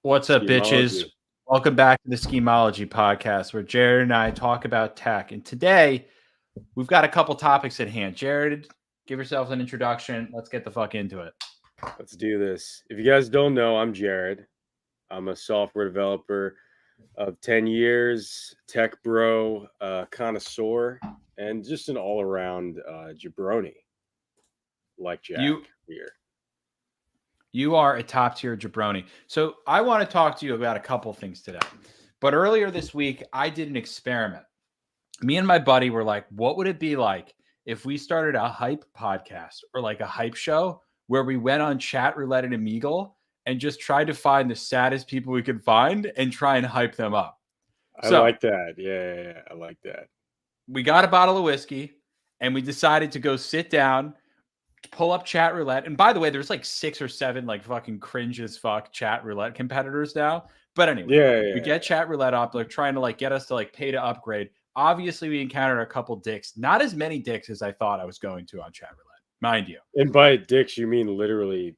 What's up, bitches? Schemology. Welcome back to the Schemology podcast, where Jared and I talk about tech. And today, we've got a couple topics at hand. Jared, give yourself an introduction. Let's get the fuck into it. Let's do this. If you guys don't know, I'm Jared. I'm a software developer of 10 years, tech bro, connoisseur, and just an all-around jabroni, like Jack You here. you are a top tier jabroni. So I want to talk to you about a couple things today. But earlier this week, I did an experiment. Me and my buddy were like, what would it be like if we started a hype podcast or like a hype show where we went on Chat Roulette and Omegle and just tried to find the saddest people we could find and try and hype them up? I So like that. Yeah, I like that. we got a bottle of whiskey and we decided to go sit down, pull up Chat Roulette. And by the way, there's like 6 or 7 like fucking cringe as fuck Chat Roulette competitors now. But anyway, we Yeah. get Chat Roulette up, like trying to like get us to like pay to upgrade. Obviously, we encountered a couple dicks, not as many dicks as I thought I was going to on Chat Roulette, mind you. And by dicks, you mean literally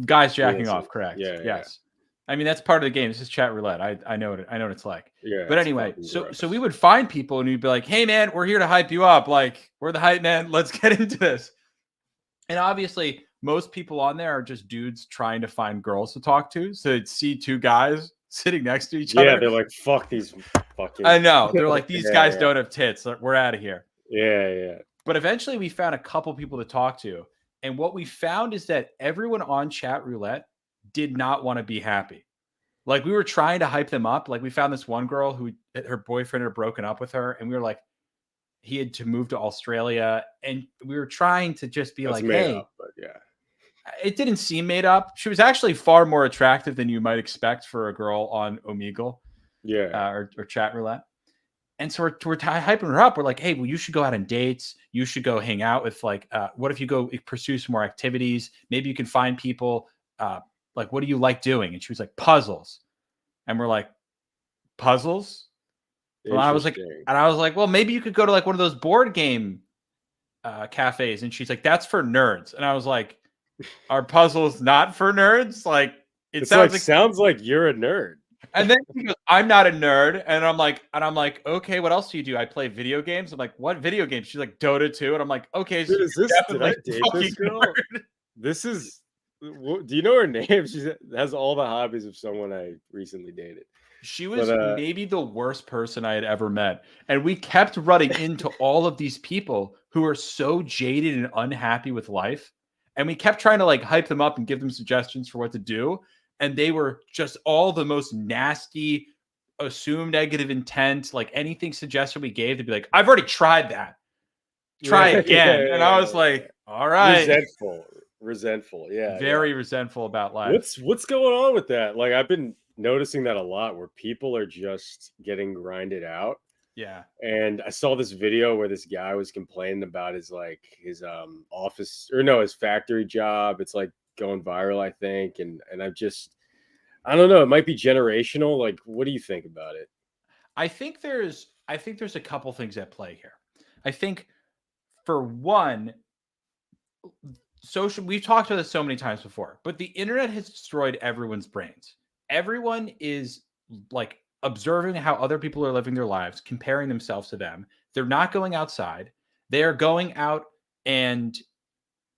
Guys jacking dancing. off, correct? Yeah. Yes. I mean, that's part of the game. This is Chat Roulette. I know what it's like. Yeah. But it's anyway, fucking so gross. we would find people and we'd be like, "Hey man, we're here to hype you up. Like, we're the hype man. Let's get into this." And obviously, most people on there are just dudes trying to find girls to talk to. So they'd see 2 guys sitting next to each other. Yeah, they're like, fuck these fucking. I know. They're like, these Yeah, guys yeah. don't have tits. We're out of here. Yeah. But eventually we found a couple people to talk to. And what we found is that everyone on Chat Roulette did not want to be happy. Like, we were trying to hype them up. Like, we found this one girl who her boyfriend had broken up with her. And we were like, he had to move to Australia. And we were trying to just be That's like, made hey, up, but yeah. it didn't seem made up. She was actually far more attractive than you might expect for a girl on Omegle Yeah. or Chat Roulette. And so we're hyping her up. We're like, hey, well, you should go out on dates. You should go hang out with like, what if you go pursue some more activities? Maybe you can find people. Like, what do you like doing? And she was like, puzzles. And we're like, puzzles? Well, I was like, well, maybe you could go to like one of those board game cafes. And she's like, that's for nerds. And I was like, are puzzles not for nerds? Like, it sounds like you're a nerd. And then she goes, I'm not a nerd. And I'm like, okay, what else do you do? I play video games. I'm like, what video games? She's like, Dota 2. And I'm like, okay, so Dude, did I date this girl? This is, do you know her name? She has all the hobbies of someone I recently dated. She was maybe the worst person I had ever met. And we kept running into all of these people who are so jaded and unhappy with life. And we kept trying to like hype them up and give them suggestions for what to do. And they were just all the most nasty, assumed negative intent, like anything suggested we gave, to be like, I've already tried that. Try again. And I was like, all right. Resentful. Yeah. Very resentful about life. What's going on with that? Like, I've been noticing that a lot, where people are just getting grinded out. Yeah. And I saw this video where this guy was complaining about his his factory job. It's like going viral, I think. And I don't know, it might be generational. Like, what do you think about it? I think there's a couple things at play here. I think, for one, we've talked about this so many times before, but the internet has destroyed everyone's brains. Everyone is like observing how other people are living their lives, comparing themselves to them. They're not going outside. They are going out and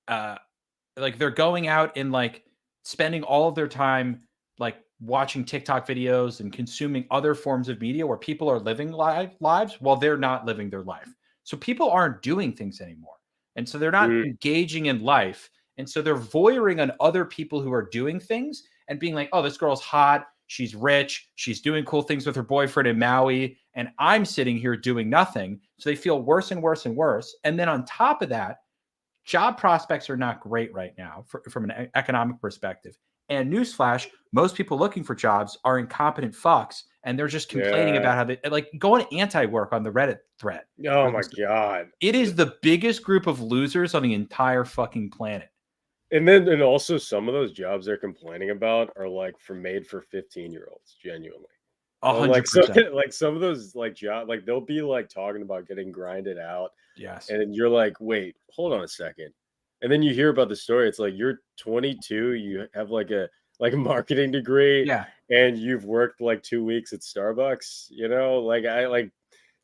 they're going out and like spending all of their time like watching TikTok videos and consuming other forms of media where people are living lives while they're not living their life. So people aren't doing things anymore. And so they're not engaging in life. And so they're voyeuring on other people who are doing things and being like, oh, this girl's hot. She's rich. She's doing cool things with her boyfriend in Maui. And I'm sitting here doing nothing. So they feel worse and worse and worse. And then on top of that, job prospects are not great right now from an economic perspective. And newsflash, most people looking for jobs are incompetent fucks. And they're just complaining about how they like go on anti-work on the Reddit thread. Oh my God. It is the biggest group of losers on the entire fucking planet. And also some of those jobs they're complaining about are like made for 15-year-olds, genuinely. 100%. Like some of those like jobs, like they'll be like talking about getting grinded out. Yes. And you're like, wait, hold on a second. And then you hear about the story. It's like, you're 22, you have like a marketing degree. Yeah. and you've worked like 2 weeks at Starbucks, you know, like I like.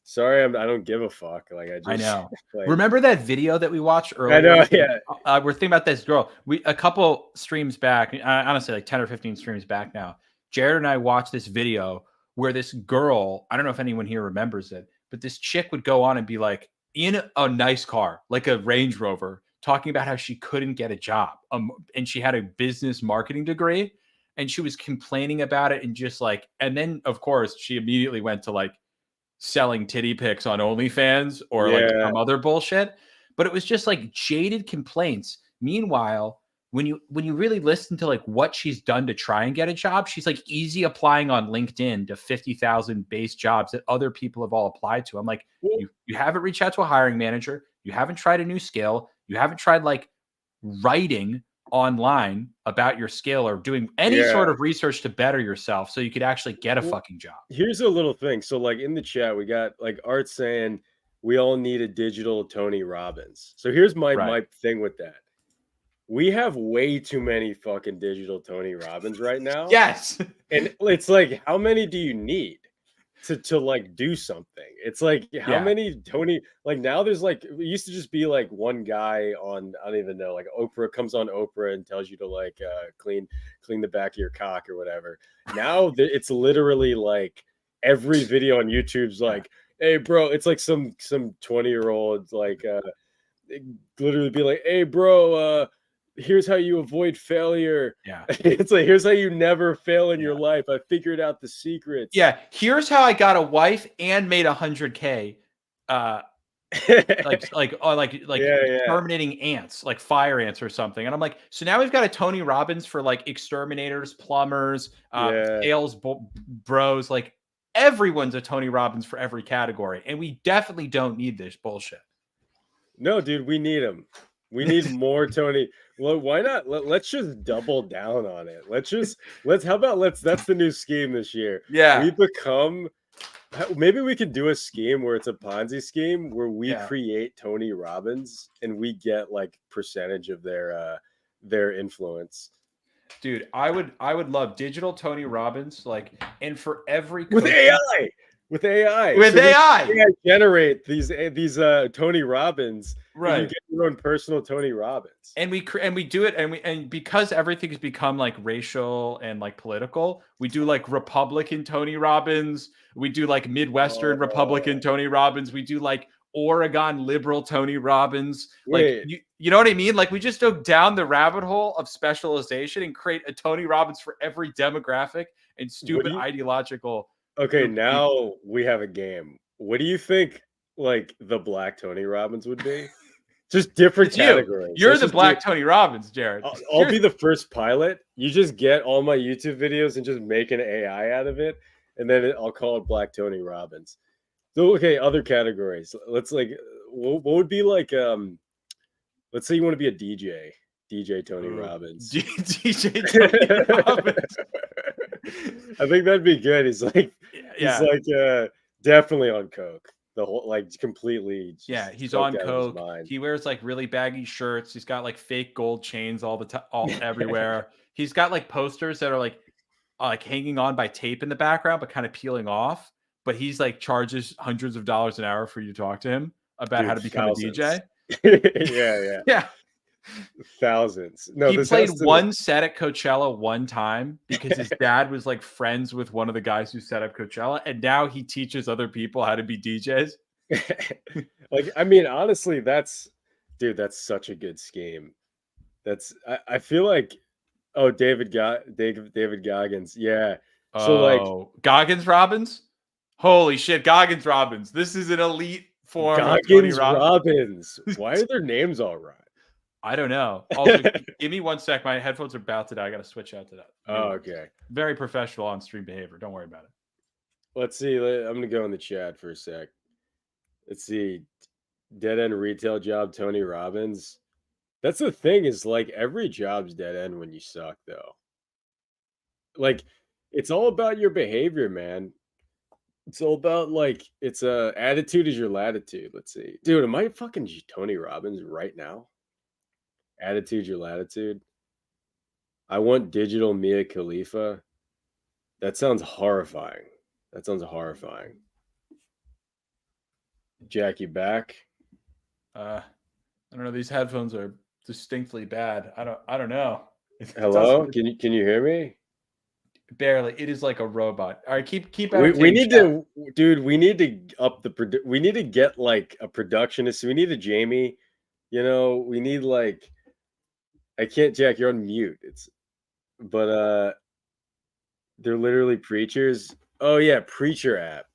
Sorry, I don't give a fuck. Like I I just know. like Remember that video that we watched I earlier? know, yeah, We're thinking about this girl. We a couple streams back, honestly, like 10 or 15 streams back now. Jared and I watched this video where this girl, I don't know if anyone here remembers it, but this chick would go on and be like in a nice car, like a Range Rover, talking about how she couldn't get a job. And she had a business marketing degree and she was complaining about it and just like, and then of course she immediately went to like selling titty pics on OnlyFans or like yeah. some other bullshit. But it was just like jaded complaints. Meanwhile, when you really listen to like what she's done to try and get a job, she's like easy applying on LinkedIn to 50,000 base jobs that other people have all applied to. I'm like, Well, you haven't reached out to a hiring manager, you haven't tried a new skill, you haven't tried like writing online about your skill or doing any yeah. sort of research to better yourself so you could actually get a Well, fucking job. here's a little thing. So, like in the chat, we got like Art saying we all need a digital Tony Robbins. So here's my Right. thing with that. We have way too many fucking digital Tony Robbins right now. Yes. And it's like, how many do you need to like do something? It's like how Yeah. many Tony, like now there's like it used to just be like one guy on, I don't even know, like Oprah comes on Oprah and tells you to like clean the back of your cock or whatever. Now it's literally like every video on YouTube's like, hey bro, it's like some 20-year-old like literally be like, hey bro, here's how you avoid failure. Yeah. It's like, here's how you never fail in Yeah. your life. I figured out the secrets. Yeah. Here's how I got a wife and made 100K. Like Yeah. exterminating ants, like fire ants or something. And I'm like, so now we've got a Tony Robbins for like exterminators, plumbers, Yeah. sales bros. Like everyone's a Tony Robbins for every category, and we definitely don't need this bullshit. No, dude, we need him. We need more Tony. Well, why not? Let's just double down on it. That's the new scheme this year. Yeah. We become, maybe we could do a scheme where it's a Ponzi scheme where we create Tony Robbins and we get like percentage of their influence. Dude, I would love digital Tony Robbins, like, and for every With coach- AI. With AI. With AI. Generate these Tony Robbins. Right. You get your own personal Tony Robbins. And we do it, and because everything's become like racial and like political, we do like Republican Tony Robbins, we do like Midwestern Republican Tony Robbins, we do like Oregon liberal Tony Robbins. Wait. Like you know what I mean? Like we just go down the rabbit hole of specialization and create a Tony Robbins for every demographic and stupid ideological. Okay, now we have a game. What do you think like the Black Tony Robbins would be? Just different categories. You're the Black Tony Robbins, Jared. I'll be the first pilot. You just get all my YouTube videos and just make an AI out of it, and then I'll call it Black Tony Robbins. So okay, other categories. Let's like what would be like let's say you want to be a DJ Tony Robbins. DJ Tony Robbins. I think that'd be good. He's like definitely on coke. The whole like completely. He's on coke. He wears like really baggy shirts. He's got like fake gold chains all the time, everywhere. He's got like posters that are like hanging on by tape in the background, but kind of peeling off. But he's like charges hundreds of dollars an hour for you to talk to him about how to become a DJ. Yeah. Thousands. No, he played one set at Coachella one time because his dad was like friends with one of the guys who set up Coachella, and now he teaches other people how to be DJs. Like, I mean, honestly, that's such a good scheme. I feel like, David Goggins, yeah. So like Goggins Robbins, holy shit, Goggins Robbins. This is an elite form. Goggins Robbins. Why are their names all right? I don't know. Also, give me 1 sec. My headphones are about to die. I got to switch out to that. Oh, okay. Very professional on stream behavior. Don't worry about it. Let's see. I'm going to go in the chat for a sec. Let's see. Dead end retail job, Tony Robbins. That's the thing is like every job's dead end when you suck though. Like it's all about your behavior, man. It's all about like it's attitude is your latitude. Let's see. Dude, am I fucking Tony Robbins right now? Attitude, your latitude. I want digital Mia Khalifa. That sounds horrifying. That sounds horrifying. Jack, you back? I don't know. These headphones are distinctly bad. I don't know. It Hello? doesn't Can you hear me? barely. It is like a robot. All right, keep We entertaining need chat. to, dude. We need to up the we need to get like a productionist. We need a Jamie. You know, we need like I can't, Jack. You're on mute. But they're literally preachers. Oh yeah, preacher app.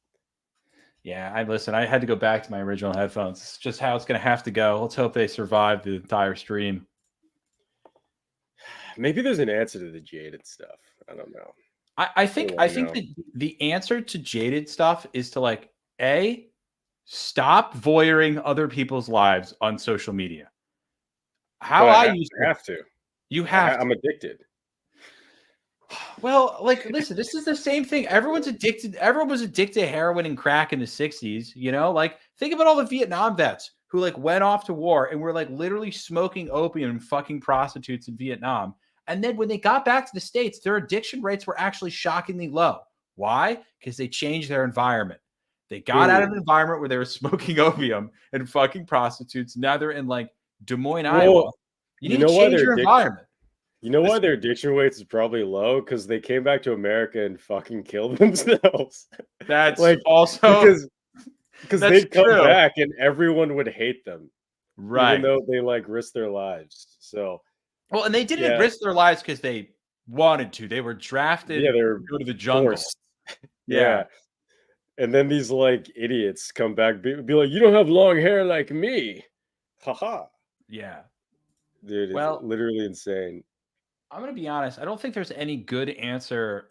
Yeah, I listen. I had to go back to my original headphones. It's just how it's going to have to go. Let's hope they survive the entire stream. Maybe there's an answer to the Jaded stuff. I don't know. I think that the answer to Jaded stuff is to like stop voyeuring other people's lives on social media. How I used to have to. You have I'm addicted. Well, like, listen, this is the same thing. Everyone's addicted. Everyone was addicted to heroin and crack in the 60s, you know? Like, think about all the Vietnam vets who like went off to war and were like literally smoking opium and fucking prostitutes in Vietnam. And then when they got back to the States, their addiction rates were actually shockingly low. Why? Because they changed their environment. They got out of an environment where they were smoking opium and fucking prostitutes. Now they're in like Des Moines, Iowa. You need to change your environment. You know why their addiction rates is probably low? Because they came back to America and fucking killed themselves. That's like also because they'd come back and everyone would hate them, right? Even though they like risked their lives. So, well, and they didn't risk their lives because they wanted to. They were drafted. Yeah, they were go to the jungle. Yeah. And then these like idiots come back, be like, "You don't have long hair like me." Haha. Yeah. Dude, it's literally insane. I'm gonna be honest. I don't think there's any good answer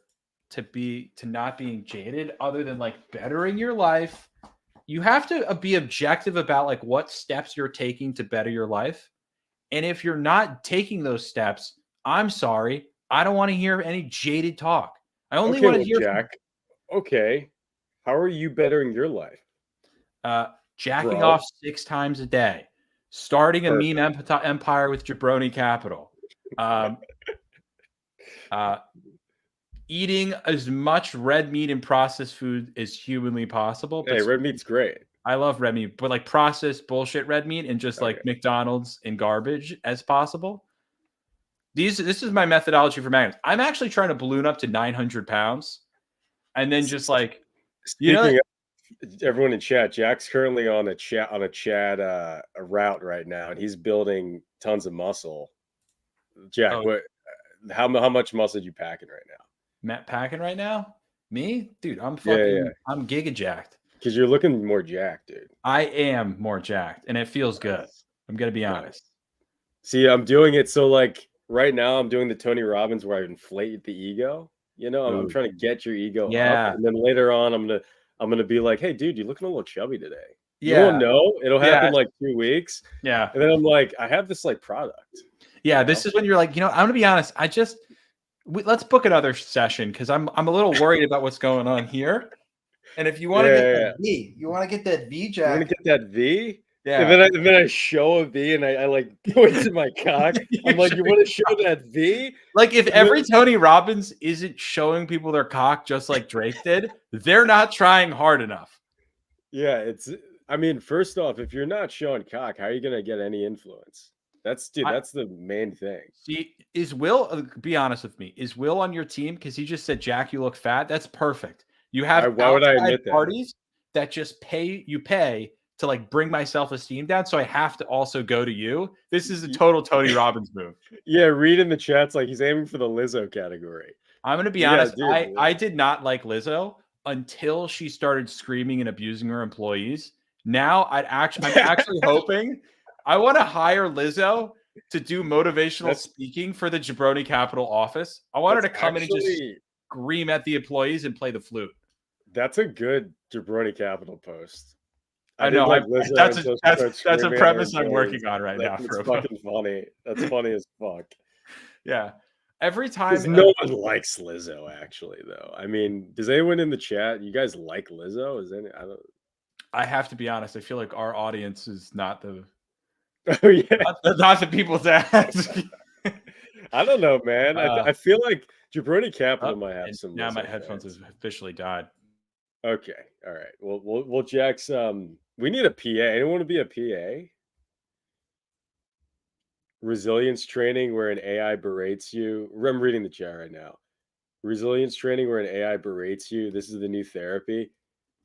to not being jaded other than like bettering your life. You have to be objective about like what steps you're taking to better your life. And if you're not taking those steps, I'm sorry. I don't want to hear any jaded talk. I only want to hear Jack. Okay. How are you bettering your life? Jacking off 6 times a day, starting a meme empire with Jabroni Capital. Eating as much red meat and processed food as humanly possible. Hey, red meat's great. I love red meat, but like processed bullshit red meat and just like McDonald's and garbage as possible. This is my methodology for magnets. I'm actually trying to balloon up to 900 pounds, and then just like speaking of everyone in chat, Jack's currently on a Chad route right now, and he's building tons of muscle. Jack, how much muscle are you packing right now? Matt packing right now? Me? Dude, I'm fucking I'm giga jacked. Because you're looking more jacked, dude. I am more jacked, and it feels good. I'm gonna be honest. See, I'm doing it so like right now I'm doing the Tony Robbins where I inflate the ego. You know, I'm trying to get your ego up. And then later on I'm gonna be like, hey dude, you're looking a little chubby today. You won't know. It'll happen like 2 weeks. Yeah. And then I'm like, I have this like product. Yeah, this is when you're like, I'm gonna be honest. Let's book another session because I'm a little worried about what's going on here. And if you want to get that V, you want to get that V, Jack. You want to get that V? Yeah. And then I show a V and I like point to my cock. I'm like, you want to show that V? Like if every Tony Robbins isn't showing people their cock just like Drake did, they're not trying hard enough. Yeah, I mean, first off, if you're not showing cock, how are you gonna get any influence? That's the main thing. See, is Will, be honest with me, is Will on your team? Because he just said, Jack, you look fat. That's perfect. You have why would I admit parties that just pay to like bring my self-esteem down. So I have to also go to you. This is a total Tony Robbins move. Yeah, read in the chats like he's aiming for the Lizzo category. I'm gonna be honest. Dude, I did not like Lizzo until she started screaming and abusing her employees. Now I'm actually hoping. I want to hire Lizzo to do motivational speaking for the Jabroni Capital office. I want her to come in and just scream at the employees and play the flute. That's a good Jabroni Capital post. I know. That's a premise I'm working on right now. It's fucking funny. That's funny as fuck. Yeah. Every time. No one likes Lizzo, actually, though. I mean, does anyone in the chat, you guys like Lizzo? I have to be honest. I feel like our audience is not the. Oh yeah, not the people to ask. I don't know, man. I feel like Jabroni Capital Up, might have and some now my Lizzo headphones fans. have officially died. Okay, all right. Well, we'll jack some. We need a PA. Anyone want to be a PA? Resilience training where an AI berates you. I'm reading the chat right now. Resilience training where an AI berates you. This is the new therapy.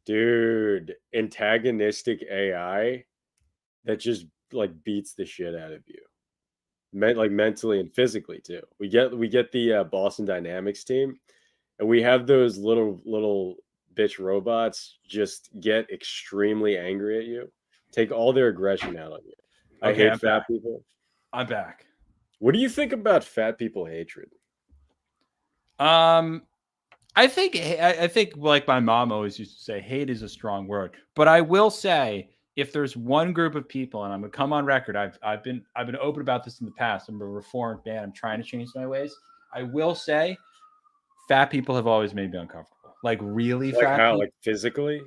Dude, antagonistic AI that just like beats the shit out of you. Like mentally and physically too. We get the Boston Dynamics team, and we have those little bitch robots just get extremely angry at you, take all their aggression out on you. I Okay, hate I'm back. fat people. I'm back. What do you think about fat people hatred? Um, I think I think like my mom always used to say, hate is a strong word. But I will say, if there's one group of people, and I'm gonna come on record, I've been open about this in the past. I'm a reformed man. I'm trying to change my ways. I will say, fat people have always made me uncomfortable. Like really Like fat how? people. Like physically?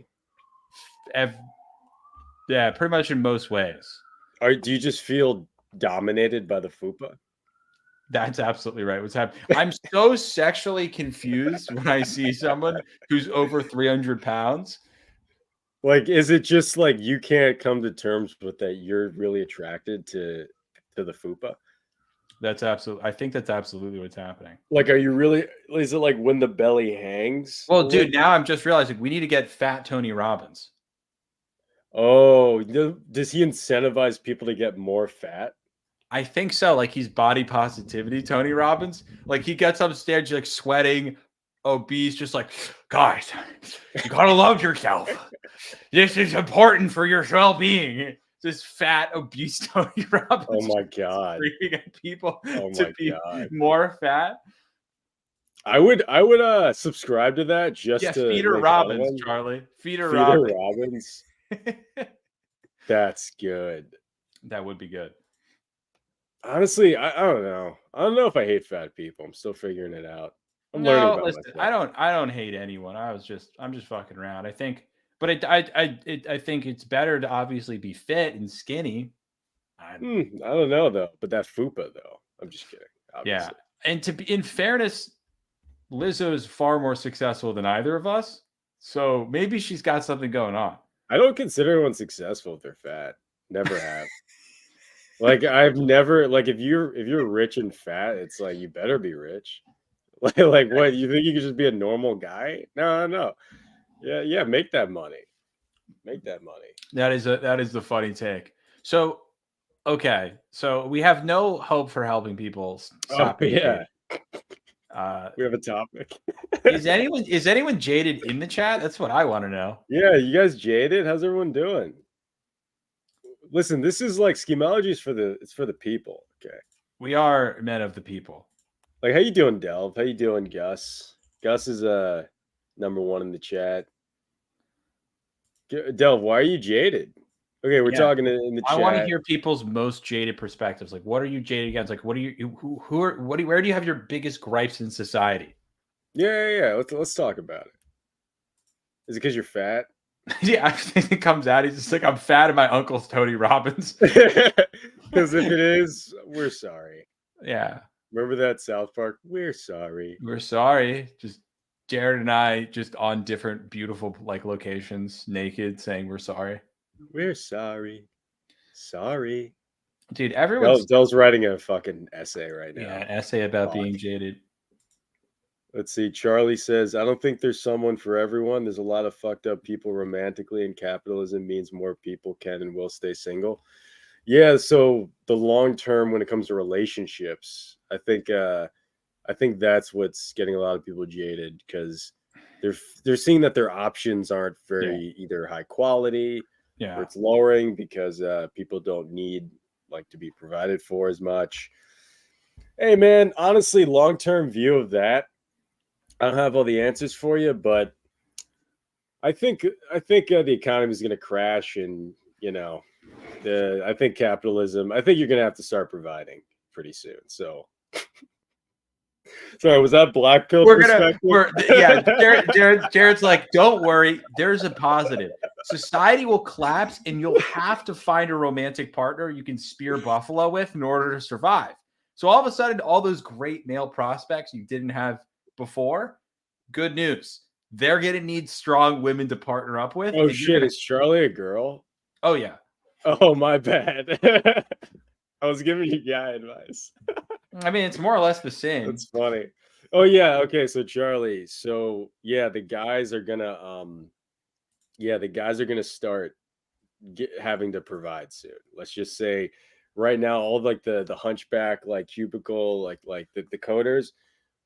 Yeah, pretty much in most ways. Do you just feel dominated by the fupa? That's absolutely right. What's happening? I'm so sexually confused when I see someone who's over 300 pounds. Like, is it just like you can't come to terms with that you're really attracted to the fupa? I think that's absolutely what's happening. Like, are you really? Is it like when the belly hangs a Well, little dude, bit? now I'm just realizing we need to get fat Tony Robbins. Oh, does he incentivize people to get more fat? I think so. Like he's body positivity, Tony Robbins. Like he gets upstairs, like sweating, obese, just like, guys, you gotta love yourself. This is important for your well-being. This fat, obese Tony Oh Robbins my god! screaming at people Oh to my be god! more fat. I would subscribe to that Yeah, just to Feeder make fun of Robbins, him. Charlie. Feeder Feeder Robbins. Robbins. That's good. That would be good. Honestly, I don't know. I don't know if I hate fat people. I'm still figuring it out. I'm learning No, about listen, myself. I don't hate anyone. I'm just fucking around. I think, but I think it's better to obviously be fit and skinny. I, I don't know though, but that fupa though. I'm just kidding. yeah, Obviously, and to be in fairness, Lizzo is far more successful than either of us. So maybe she's got something going on. I don't consider anyone successful if they're fat. Never have. Like I've never like if you're rich and fat, it's like you better be rich. Like what? You think you could just be a normal guy? No, no, no. Yeah. Make that money. Make that money. That is the funny take. So okay, so we have no hope for helping people Oh stop being yeah, jaded. Uh, we have a topic. is anyone jaded in the chat? That's what I want to know. Yeah, you guys jaded? How's everyone doing? Listen, this is like schemology is for the people. Okay. We are men of the people. Like how you doing, Delv? How you doing, Gus? Gus is number one in the chat. Delv, why are you jaded? Okay, we're Yeah, talking in the I want to chat. hear people's most jaded perspectives. Like, what are you jaded against? Like, what are you? Who are? Where do you have your biggest gripes in society? Yeah. Let's talk about it. Is it because you're fat? Yeah, I think it comes out. He's just like, I'm fat, and my uncle's Tony Robbins. Because if it is, we're sorry. Yeah, Remember that South Park? We're sorry. we're sorry. Just Jared and I, just on different beautiful like locations, naked, saying we're sorry. We're sorry. Sorry. Dude, everyone's Del's writing a fucking essay right now. yeah, an essay about Fuck. being jaded. Let's see. Charlie says, I don't think there's someone for everyone. There's a lot of fucked up people romantically, and capitalism means more people can and will stay single. Yeah, so the long term when it comes to relationships, I think that's what's getting a lot of people jaded because they're seeing that their options aren't very either high quality Yeah. or it's lowering because people don't need like to be provided for as much. Hey man, honestly, long term view of that, I don't have all the answers for you, but I think the economy is going to crash, and I think capitalism. I think you're going to have to start providing pretty soon. So, sorry, was that black pill perspective? Jared's like, don't worry, there's a positive. Society will collapse, and you'll have to find a romantic partner you can spear buffalo with in order to survive. So all of a sudden, all those great male prospects you didn't have before. Good news. They're going to need strong women to partner up with. Oh shit, is Charlie a girl? Oh yeah. Oh, my bad. I was giving you guy advice. I mean, it's more or less the same. That's funny. Oh yeah, okay, so Charlie. So yeah, the guys are gonna start having to provide soon. Let's just say right now, all like the hunchback, like cubicle, like the coders,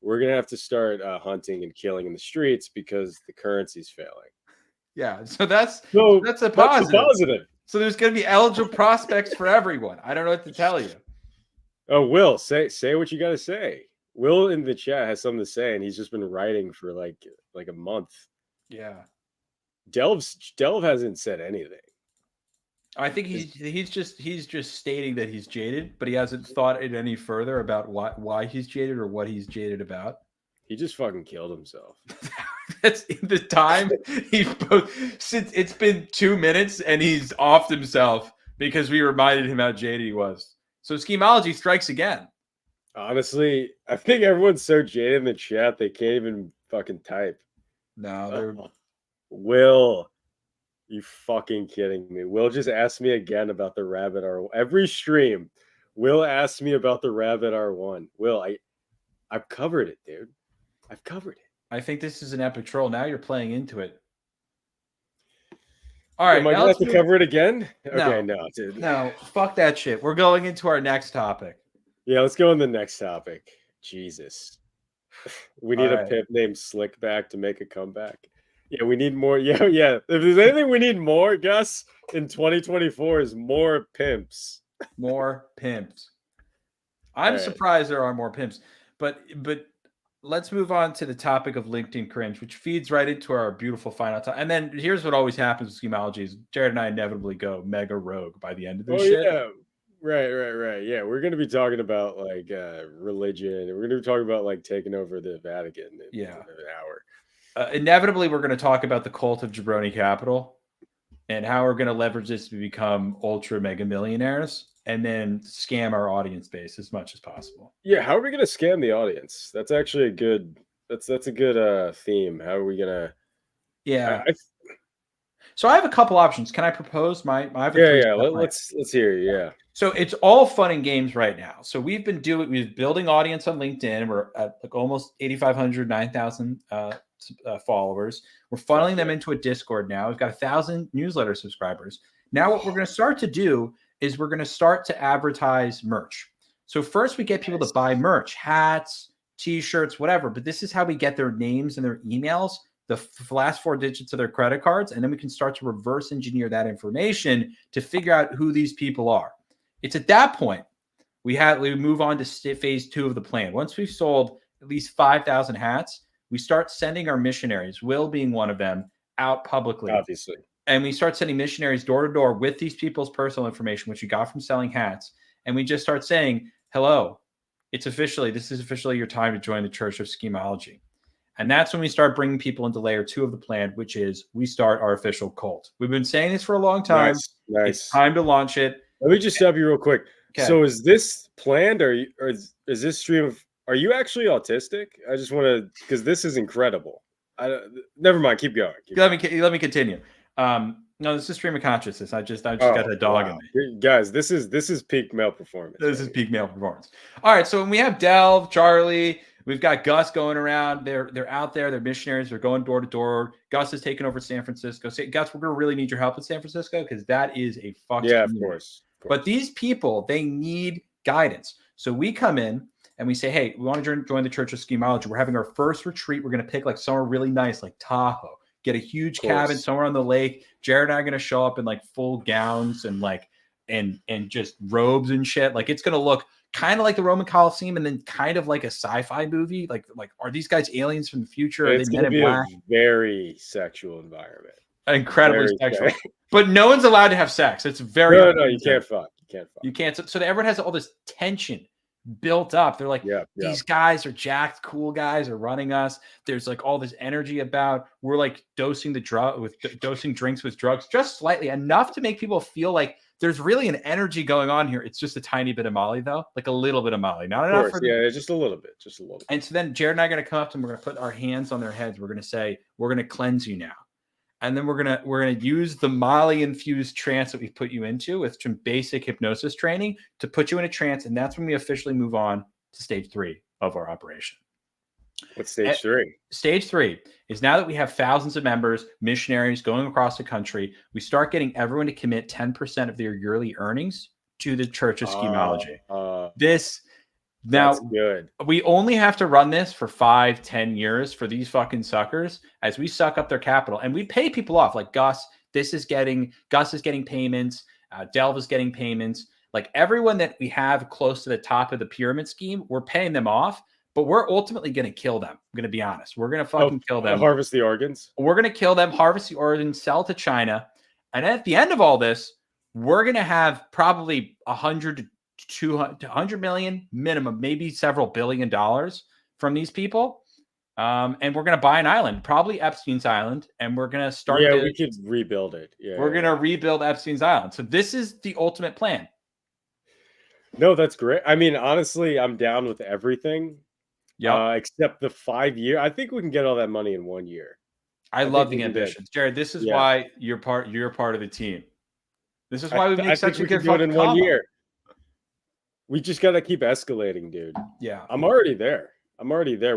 we're gonna have to start hunting and killing in the streets because the currency's failing. Yeah, so that's a That's the positive. positive. So there's going to be eligible prospects for everyone. I don't know what to tell you. Oh, Will, say what you got to say. Will in the chat has something to say, and he's just been writing for like a month. Yeah. Delve hasn't said anything. I think he's just stating that he's jaded, but he hasn't thought it any further about why he's jaded or what he's jaded about. He just fucking killed himself. That's in the time since it's been 2 minutes and he's offed himself because we reminded him how jaded he was. So schemology strikes again. Honestly, I think everyone's so jaded in the chat they can't even fucking type. No, they're Will, you fucking kidding me? Will just asked me again about the Rabbit R1. Every stream, Will asked me about the Rabbit R1. Will, I've covered it, dude. I've covered it. I think this is an epic troll. Now you're playing into it. All right. Am I gonna have to cover it again? Okay, no, dude. No, fuck that shit. We're going into our next topic. Yeah, let's go on the next topic. Jesus. We need a pimp named Slickback to make a comeback. Yeah, we need more. Yeah. If there's anything we need more, Gus, in 2024 is more pimps. More pimps. I'm surprised there are more pimps. But let's move on to the topic of LinkedIn cringe, which feeds right into our beautiful final time. And then here's what always happens with schemology is Jared and I inevitably go mega rogue by the end of this shit. Yeah. Right. Yeah, we're going to be talking about like religion. We're going to be talking about like taking over the Vatican in an hour. Inevitably, we're going to talk about the cult of Jabroni Capital and how we're going to leverage this to become ultra mega millionaires and then scam our audience base as much as possible. Yeah, how are we going to scam the audience? That's actually a good. That's a good theme. How are we going to? Yeah. So I have a couple options. Can I propose my? Let's hear you. Yeah. So it's all fun and games right now. So we've been building audience on LinkedIn. We're at like almost 8,500, 9,000 followers. We're funneling them into a Discord now. We've got 1,000 newsletter subscribers. Now what we're going to start to do is we're going to start to advertise merch. So first we get people to buy merch, hats, t-shirts, whatever. But this is how we get their names and their emails, the last 4 digits of their credit cards, and then we can start to reverse engineer that information to figure out who these people are. It's at that point we move on to phase 2 of the plan. Once we've sold at least 5,000 hats, we start sending our missionaries, Will being one of them, out publicly. Obviously. And we start sending missionaries door to door with these people's personal information, which we got from selling hats. And we just start saying, hello, this is officially your time to join the Church of Schemology. And that's when we start bringing people into layer 2 of the plan, which is we start our official cult. We've been saying this for a long time. Nice. It's time to launch it. Let me just stop you real quick. Okay. So is this planned or is this stream of, are you actually autistic? I just want to, because this is incredible. Never mind. Keep going. Let me continue. No, this is stream of consciousness. I just got a dog in me. Guys, this is peak male performance. This is peak male performance. All right. So when we have Delve, Charlie, we've got Gus going around. They're out there. They're missionaries. They're going door to door. Gus is taking over San Francisco. Gus, we're going to really need your help in San Francisco because that is a fucking of course. But these people, they need guidance. So we come in and we say, hey, we want to join the Church of Schemology. We're having our first retreat. We're going to pick like somewhere really nice, like Tahoe. Get a huge cabin somewhere on the lake. Jared and I are going to show up in like full gowns and like and just robes and shit. Like it's going to look kind of like the Roman Colosseum and then kind of like a sci-fi movie. Like are these guys aliens from the future? It's going to be a very sexual environment. Incredibly sexual. But no one's allowed to have sex. It's very no, you can't fuck. You can't. So everyone has all this tension built up. They're like, these guys are jacked, cool guys are running us. There's like all this energy about we're like dosing drinks with drugs just slightly enough to make people feel like there's really an energy going on here. It's just a tiny bit of Molly though, like a little bit of Molly, not Of enough course, for. yeah, just a little bit, just a little bit. And so then Jared and I are going to come up to them. We're going to put our hands on their heads. We're going to say, we're going to cleanse you now. And then we're gonna use the Molly infused trance that we put you into with some basic hypnosis training to put you in a trance, and that's when we officially move on to stage 3 of our operation. What's stage 3? Stage 3 is now that we have thousands of members, missionaries going across the country, we start getting everyone to commit 10% of their yearly earnings to the Church of Schemology. That's good. We only have to run this for 5-10 years for these fucking suckers as we suck up their capital, and we pay people off. Like Gus is getting payments. Delv is getting payments. Like everyone that we have close to the top of the pyramid scheme, we're paying them off, but we're ultimately going to kill them. I'm going to be honest. We're going to fucking kill them. Harvest the organs. We're going to kill them, harvest the organs, sell to China. And at the end of all this, we're going to have probably 100 million minimum, maybe several $1 billion from these people. And we're going to buy an island, probably Epstein's Island. And we're going to start. Yeah, we could rebuild it. Yeah, we're going to rebuild Epstein's Island. So this is the ultimate plan. No, that's great. I mean, honestly, I'm down with everything. Yeah, except the 5 year. I think we can get all that money in 1 year. I love the ambitions, Jared. This is why you're part of the team. This is why we make such a good fucking in 1 year. We just got to keep escalating, dude. Yeah, I'm already there.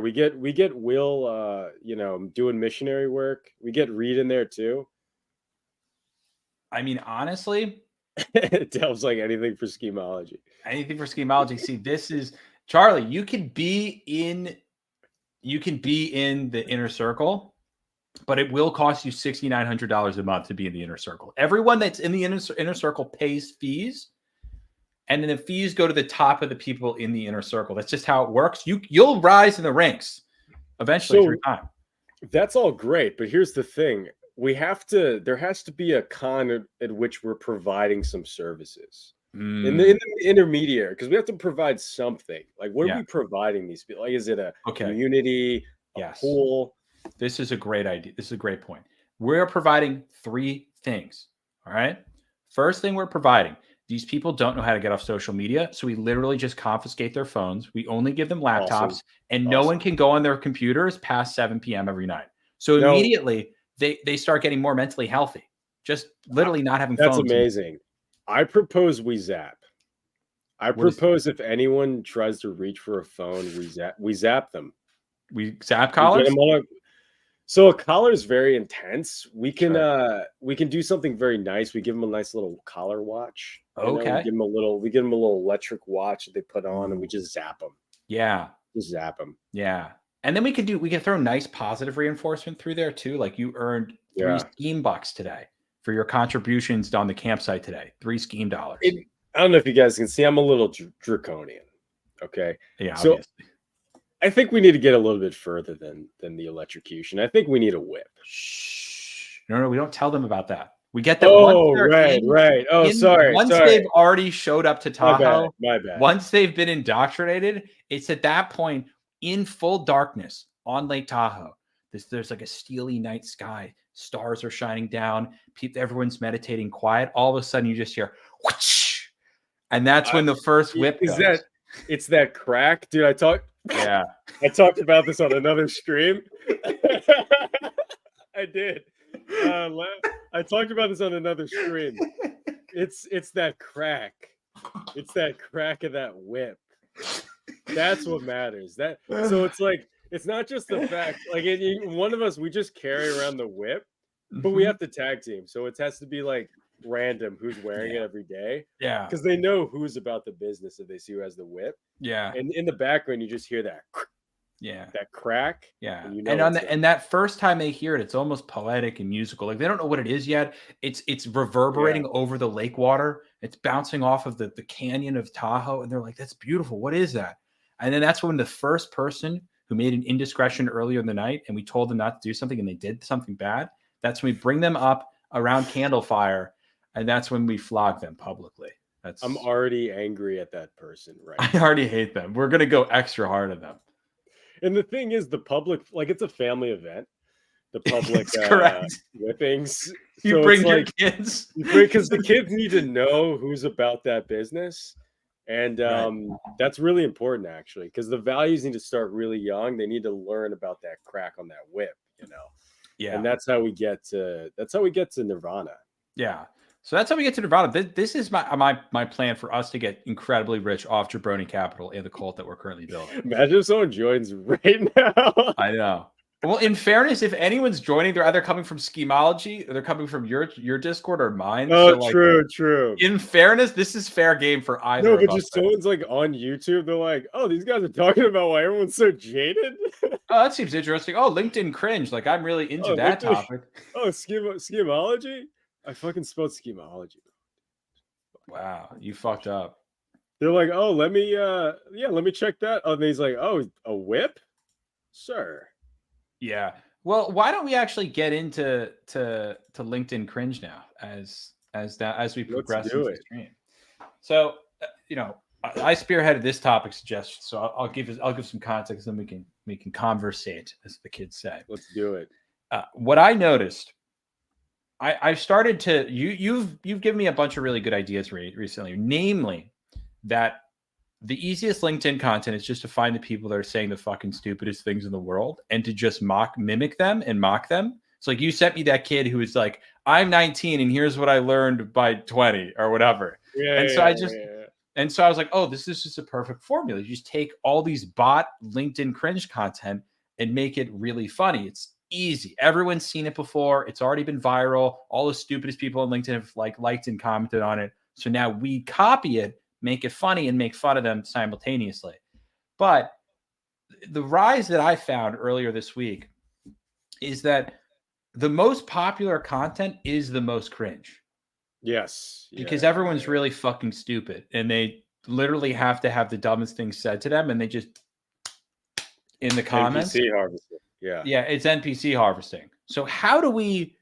We get Will, doing missionary work. We get Reed in there too. I mean, honestly, it tells like anything for schemology. See, this is Charlie. You can be in the inner circle, but it will cost you $6,900 a month to be in the inner circle. Everyone that's in the inner circle pays fees. And then the fees go to the top of the people in the inner circle. That's just how it works. You'll rise in the ranks eventually through time. That's all great, but here's the thing: there has to be a con at which we're providing some services in the intermediary, because we have to provide something. Like, what are we providing these people? Like, is it a community, a pool? This is a great idea. This is a great point. We're providing 3 things. All right. First thing we're providing. These people don't know how to get off social media, so we literally just confiscate their phones. We only give them laptops, and no one can go on their computers past 7 p.m. every night. So immediately they start getting more mentally healthy, just literally not having phones. That's amazing. I propose we zap. If anyone tries to reach for a phone, we zap them. We zap collars? So a collar is very intense. We can do something very nice. We give them a nice little collar watch. Okay. We give them a little electric watch that they put on, and we just zap them. Yeah. Just zap them. Yeah. And then we can throw nice positive reinforcement through there too. Like, you earned 3 scheme bucks today for your contributions on the campsite today. 3 scheme dollars. I don't know if you guys can see, I'm a little draconian. Okay. Yeah. So obviously. I think we need to get a little bit further than the electrocution. I think we need a whip. Shh. No, we don't tell them about that. We get that. Oh, right. Oh, sorry. Once they've already showed up to Tahoe, my bad. Once they've been indoctrinated, it's at that point in full darkness on Lake Tahoe. There's like a steely night sky. Stars are shining down. Everyone's meditating quiet. All of a sudden, you just hear whoosh, and that's when the first whip goes. It's that crack, dude. I talked about this on another stream. I did. I talked about this on another stream. It's that crack. It's that crack of that whip. That's what matters. So it's like, it's not just the fact, like, one of us, we just carry around the whip, but we have to tag team. So it has to be like random who's wearing it every day. Yeah. Because they know who's about the business if they see who has the whip. Yeah. And in the background, you just hear that. Yeah. That crack. Yeah. And that first time they hear it, it's almost poetic and musical. Like, they don't know what it is yet. It's reverberating over the lake water. It's bouncing off of the canyon of Tahoe. And they're like, that's beautiful. What is that? And then that's when the first person who made an indiscretion earlier in the night, and we told them not to do something, and they did something bad, that's when we bring them up around candle fire, and that's when we flog them publicly. I'm already angry at that person, right? I already hate them. We're going to go extra hard at them. And the thing is, the public, like, it's a family event. the public It's correct. whippings. You So it's bring your like kids. because the kids need to know who's about that business. And Right. that's really important actually, because the values need to start really young. They need to learn about that crack on that whip, Yeah. and that's how we get to Nirvana. Yeah. So that's how we get to Nirvana. This is my plan for us to get incredibly rich off Jabroni Capital and the cult that we're currently building. Imagine if someone joins right now. I know. Well, in fairness, if anyone's joining, they're either coming from Schemology or they're coming from your Discord or mine. Oh, So, like, true. in fairness, this is fair game for either No, of but us. just someone's like on YouTube, they're like, "Oh, these guys are talking about why everyone's so jaded." Oh, that seems interesting. Oh, LinkedIn cringe. Like, I'm really into Oh, that LinkedIn. topic. Oh, schemology. I fucking spelled schemology. Wow, you fucked up. They're like, "Oh, let me check that." Oh, and he's like, "Oh, a whip, sir." Yeah. Well, why don't we actually get into LinkedIn cringe now as we Let's progress do into the it. stream? So, I spearheaded this topic suggestion, so I'll give some context, and we can conversate, as the kids say. Let's do it. What I noticed, I've started to you've given me a bunch of really good ideas recently, namely that the easiest LinkedIn content is just to find the people that are saying the fucking stupidest things in the world and to just mimic them and mock them. It's like you sent me that kid who was like, I'm 19 and here's what I learned by 20 or whatever. And so I was like, oh, this is just a perfect formula. You just take all these bot LinkedIn cringe content and make it really funny. It's easy. Everyone's seen it before. It's already been viral. All the stupidest people on LinkedIn have liked and commented on it. So now we copy it, make it funny, and make fun of them simultaneously. But the rise that I found earlier this week is that the most popular content is the most cringe. Yes. Because everyone's really fucking stupid and they literally have to have the dumbest things said to them, and they just in the comments. NPC harvesting. Yeah. Yeah, it's NPC harvesting. So how do we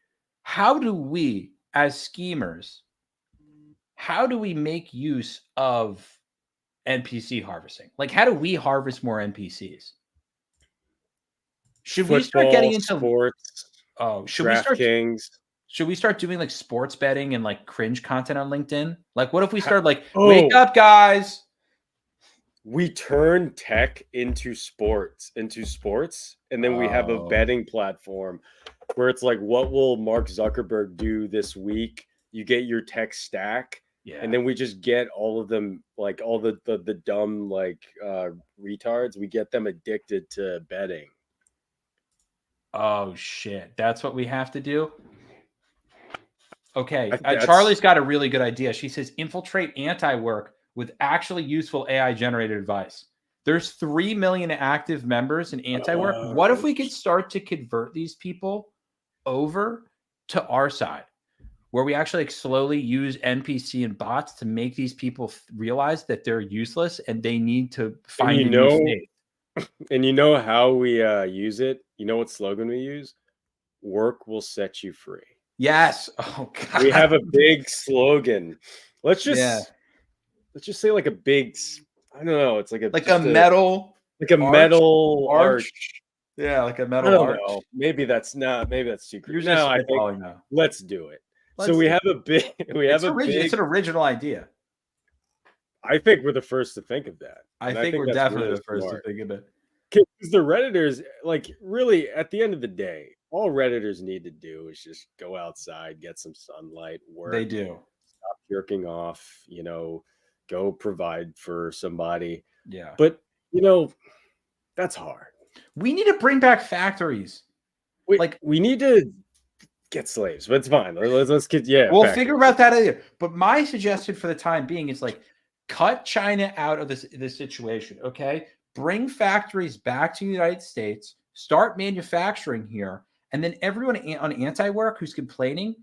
as schemers, how do we make use of NPC harvesting? Like, how do we harvest more NPCs? Should we start getting into sports? Should we start doing like sports betting and like cringe content on LinkedIn? Like, what if we start like, wake up, guys? We turn tech into sports, and then we have a betting platform where it's like, what will Mark Zuckerberg do this week? You get your tech stack. Yeah. And then we just get all of them, like all the dumb retards. We get them addicted to betting. Oh shit! That's what we have to do. Okay, Charlie's got a really good idea. She says infiltrate anti-work with actually useful AI generated advice. There's 3 million active members in anti-work. What if we could start to convert these people over to our side, where we actually slowly use NPC and bots to make these people realize that they're useless and they need to find a new state. And you know how we use it? You know what slogan we use? Work will set you free. Yes. Oh God. We have a big slogan. Let's just say like a big, I don't know. It's like a metal arch. Yeah, like a metal arch. Know. Maybe that's too crazy. You're just spitballing now. Let's do it. It's an original idea. I think we're the first to think of that. I think we're definitely the first to think of it. Because the Redditors, like, really, at the end of the day, all Redditors need to do is just go outside, get some sunlight, work. They do. Stop jerking off, go provide for somebody. Yeah. But, that's hard. We need to bring back factories. We need to get slaves, but it's fine. Let's get, We'll figure about that later. But my suggestion for the time being is like, cut China out of this situation, okay? Bring factories back to the United States, start manufacturing here, and then everyone on anti-work who's complaining,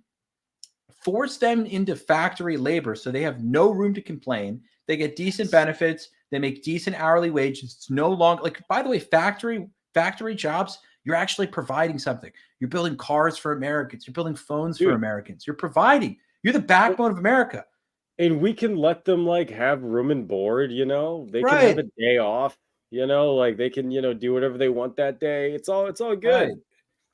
force them into factory labor so they have no room to complain. They get decent benefits. They make decent hourly wages. It's no longer like, by the way, factory jobs, you're actually providing something. You're building cars for Americans. You're building phones for Americans. You're providing. You're the backbone of America. And we can let them have room and board, they can have a day off, they can, do whatever they want that day. It's all good. Right.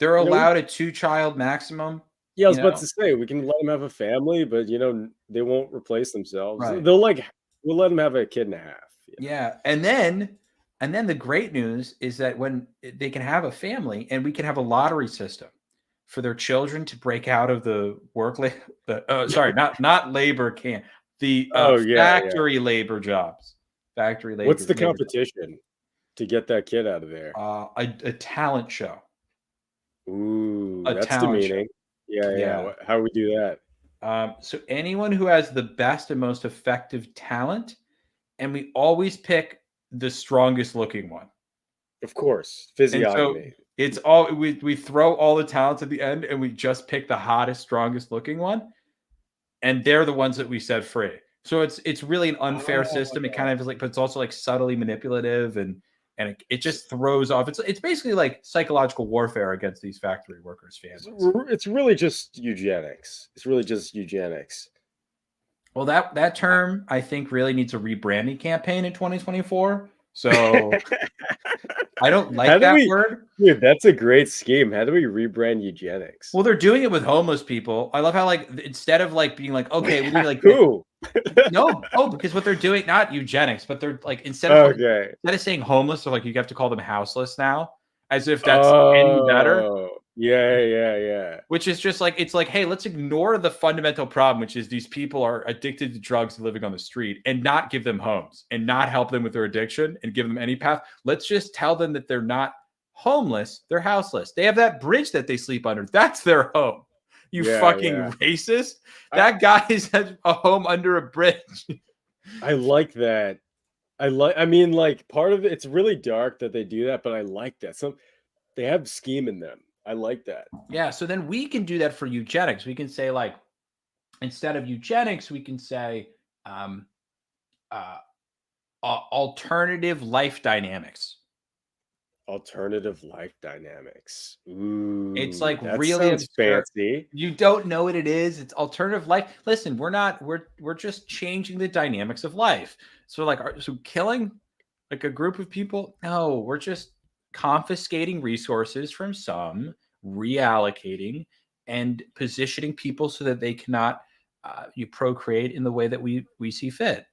They're You know, allowed a 2-child maximum, yeah, I you was about know? to say we can let them have a family, but they won't replace themselves. Right. We'll let them have a kid and a half. Yeah. And then the great news is that when they can have a family and we can have a lottery system for their children to break out of the sorry, not labor camp, the Oh yeah. factory labor jobs. Factory What's the labor jobs. competition to get that kid out of there? A talent show. Ooh, A that's talent show. demeaning. Yeah. Yeah. How we do that? So anyone who has the best and most effective talent, and we always pick the strongest looking one. Of course, And so physiognomy. it's all we throw all the talents at the end and we just pick the hottest, strongest looking one, and they're the ones that we set free. So it's really an unfair system. It kind of is like, but it's also like subtly manipulative and it just throws off. It's basically like psychological warfare against these factory workers' families. It's really just eugenics. It's really just eugenics. Well, that term I think really needs a rebranding campaign in 2024. So I don't How like do that we, word. dude? That's a great scheme. How do we rebrand eugenics? Well, they're doing it with homeless people. I love how like instead of like being like, okay, we need like Who? no, because what they're doing, not eugenics, but they're like Okay. instead of saying homeless, they're like you have to call them houseless now, as if that's any better. Oh, yeah. Which is just like it's like, hey, let's ignore the fundamental problem, which is these people are addicted to drugs and living on the street, and not give them homes and not help them with their addiction and give them any path. Let's just tell them that they're not homeless, they're houseless. They have that bridge that they sleep under. That's their home. You fucking racist. That guy has a home under a bridge. I like that. I mean, like part of it's really dark that they do that, but I like that. They have scheme in them. I like that. Yeah, so then we can do that for eugenics. We can say like instead of eugenics, we can say alternative life dynamics. Alternative life dynamics. Ooh, It's like that really sounds obscure. fancy. You don't know what it is. It's alternative life. Listen, we're just changing the dynamics of life. So like so killing like a group of people, no, we're just confiscating resources from some, reallocating and positioning people so that they cannot you procreate in the way that we see fit.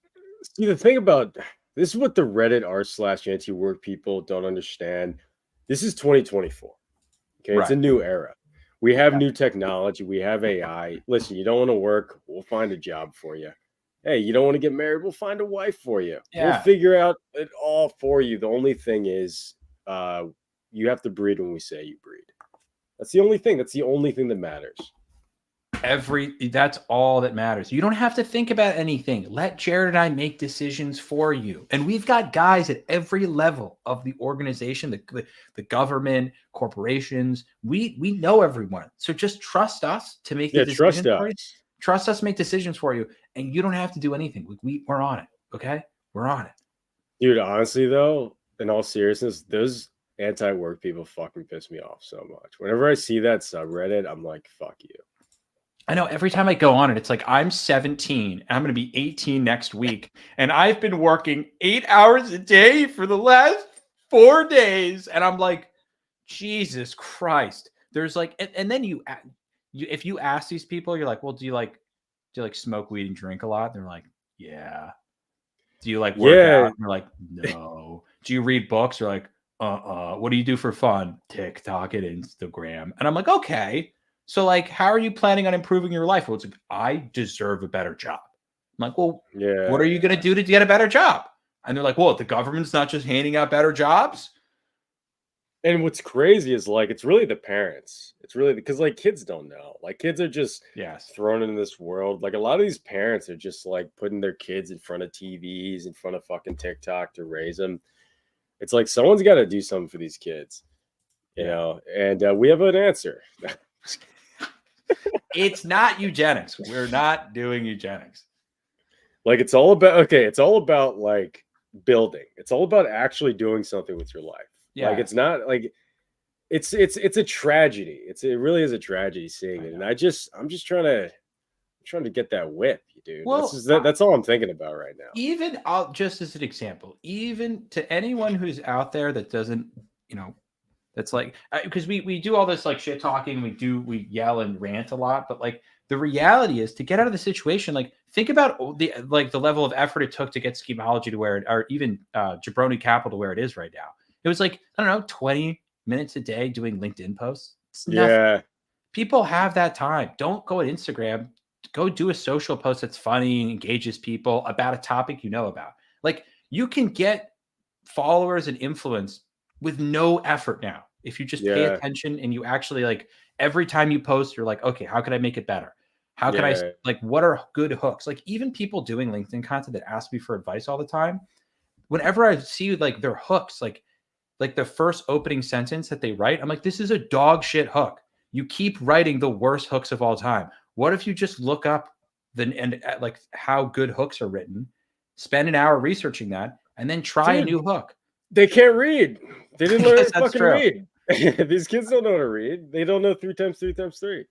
See, the thing about this is what the Reddit r/anti-work people don't understand. This is 2024. Okay, it's a Right. new era. We have new technology. We have AI. Listen, you don't want to work, we'll find a job for you. Hey, you don't want to get married, we'll find a wife for you. We'll Yeah. figure out it all for you. The only thing is, you have to breed when we say you breed. That's the only thing. That's the only thing that matters. That's all that matters. You don't have to think about anything. Let Jared and I make decisions for you. And we've got guys at every level of the organization, the government, corporations. We know everyone. So just trust us to make the decisions for you. Trust us to make decisions for you. And you don't have to do anything. We're on it. Okay? We're on it. Dude, honestly though, in all seriousness, those anti-work people fucking piss me off so much. Whenever I see that subreddit, I'm like, fuck you. I know every time I go on it, it's like I'm 17 and I'm going to be 18 next week. And I've been working 8 hours a day for the last 4 days. And I'm like, Jesus Christ. There's like, and then if you ask these people, you're like, well, do you like smoke weed and drink a lot? And they're like, yeah. Do you like work out? And they're like, no. Do you read books? They're like, what do you do for fun? TikTok and Instagram. And I'm like, okay. So, like, how are you planning on improving your life? Well, it's like, I deserve a better job. I'm like, well, what are you going to do to get a better job? And they're like, well, the government's not just handing out better jobs. And what's crazy is like, it's really the parents. It's really because like kids don't know. Like kids are just thrown into this world. Like a lot of these parents are just like putting their kids in front of TVs, in front of fucking TikTok to raise them. It's like someone's got to do something for these kids, you know? And we have an answer. It's not eugenics. We're not doing eugenics. Like it's all about like building. It's all about actually doing something with your life. Yeah. Like it's not like it's a tragedy. It really is a tragedy seeing it. And I'm just trying to get that whip, dude. Well, that's all I'm thinking about right now. Even just as an example, even to anyone who's out there that doesn't That's like, because we do all this like shit talking, we yell and rant a lot, but like the reality is to get out of the situation. Like think about the level of effort it took to get Schemology to where it, or even Jabroni Capital to where it is right now. It was like, I don't know, 20 minutes a day doing LinkedIn posts. It's nothing. Yeah. People have that time. Don't go on Instagram. Go do a social post that's funny and engages people about a topic you know about. Like you can get followers and influence with no effort now. If you just pay Yeah. attention and you actually like every time you post, you're like, okay, how can I make it better? How can I Yeah. like what are good hooks? Like even people doing LinkedIn content that ask me for advice all the time, whenever I see like their hooks, like the first opening sentence that they write, I'm like, this is a dog shit hook. You keep writing the worst hooks of all time. What if you just look up like how good hooks are written, spend an hour researching that, and then try a new hook? They can't read. They didn't learn Yes, to that's fucking true. read. These kids don't know how to read. They don't know 3 times 3 times 3.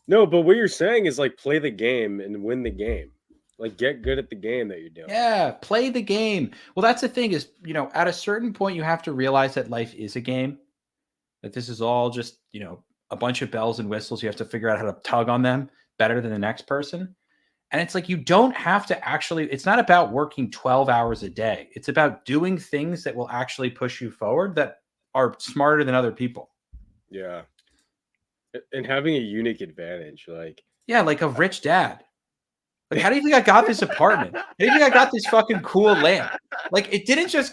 No, but what you're saying is like play the game and win the game. Like get good at the game that you're doing. Yeah, play the game. Well, that's the thing is, at a certain point, you have to realize that life is a game, that this is all just, a bunch of bells and whistles. You have to figure out how to tug on them better than the next person. And it's like, you don't have to actually, it's not about working 12 hours a day. It's about doing things that will actually push you forward that are smarter than other people. Yeah. And having a unique advantage. Like, yeah, like a rich dad. Like, how do you think I got this apartment? How do you think I got this fucking cool lamp? Like, it didn't just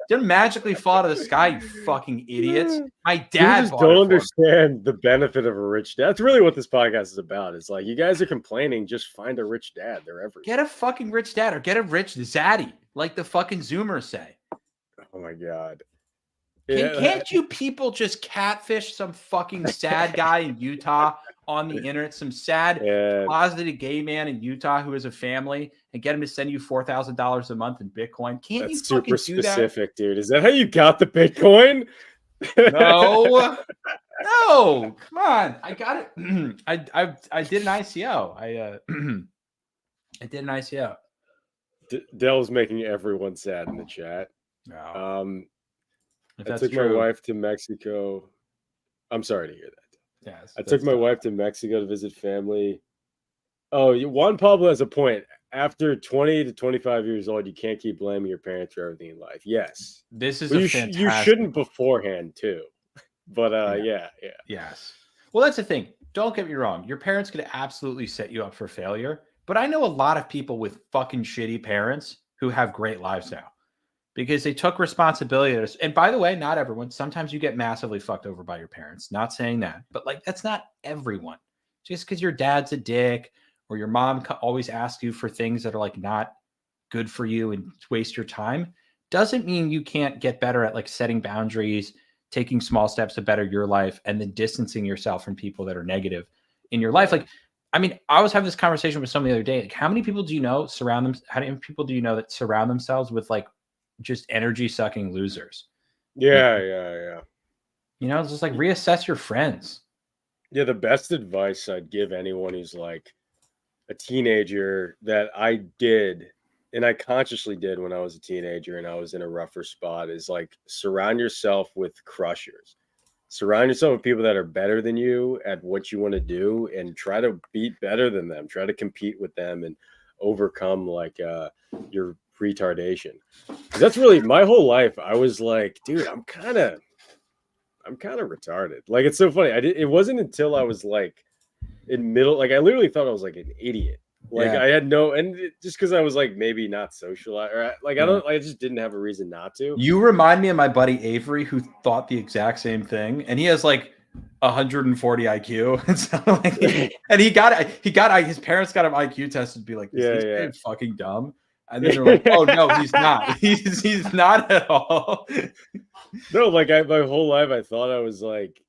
didn't magically fall out of the sky, you fucking idiots. My dad just bought don't it for me. understand the benefit of a rich dad. That's really what this podcast is about. It's like, you guys are complaining, just find a rich dad. They're everywhere. Get a fucking rich dad or get a rich zaddy, like the fucking Zoomers say. Oh my God. Can't you people just catfish some fucking sad guy in Utah on the internet, some sad closeted gay man in Utah who has a family, and get him to send you $4,000 a month in Bitcoin? Can't you fucking super do specific, dude? Is that how you got the Bitcoin? No, no, come on. I got it. I did an ICO. I did an ICO. Dell's making everyone sad in the chat. No. I took my wife to Mexico. I'm sorry to hear that. Yes, I took my wife to Mexico to visit family. Oh, Juan Pablo has a point. After 20 to 25 years old, you can't keep blaming your parents for everything in life. Yes. This is fantastic. You shouldn't beforehand, too. But yeah. Yes. Well, that's the thing. Don't get me wrong. Your parents could absolutely set you up for failure. But I know a lot of people with fucking shitty parents who have great lives now because they took responsibility. And by the way, not everyone. Sometimes you get massively fucked over by your parents. Not saying that, but like that's not everyone. Just because your dad's a dick or your mom always asks you for things that are like not good for you and waste your time doesn't mean you can't get better at like setting boundaries, taking small steps to better your life, and then distancing yourself from people that are negative in your life. Like, I mean, I was having this conversation with someone the other day. Like, how many people do you know how many people do you know that surround themselves with like just energy sucking losers? Yeah. It's just like reassess your friends. Yeah, the best advice I'd give anyone who's like a teenager that I did, and I consciously did when I was a teenager and I was in a rougher spot, is like surround yourself with crushers. Surround yourself with people that are better than you at what you want to do and try to beat better than them. Try to compete with them and overcome like your retardation. That's really my whole life. I was like, dude, I'm kind of retarded. Like, it's so funny. It wasn't until I was like in middle, like I literally thought I was like an idiot. Like I had just because I was like maybe not socialized or I just didn't have a reason not to. You remind me of my buddy Avery who thought the exact same thing, and he has like 140 IQ. And so like, and his parents got him IQ tested to be like, is this kid fucking dumb? And then they're like, oh no, he's not. He's not at all. No, like my whole life I thought I was like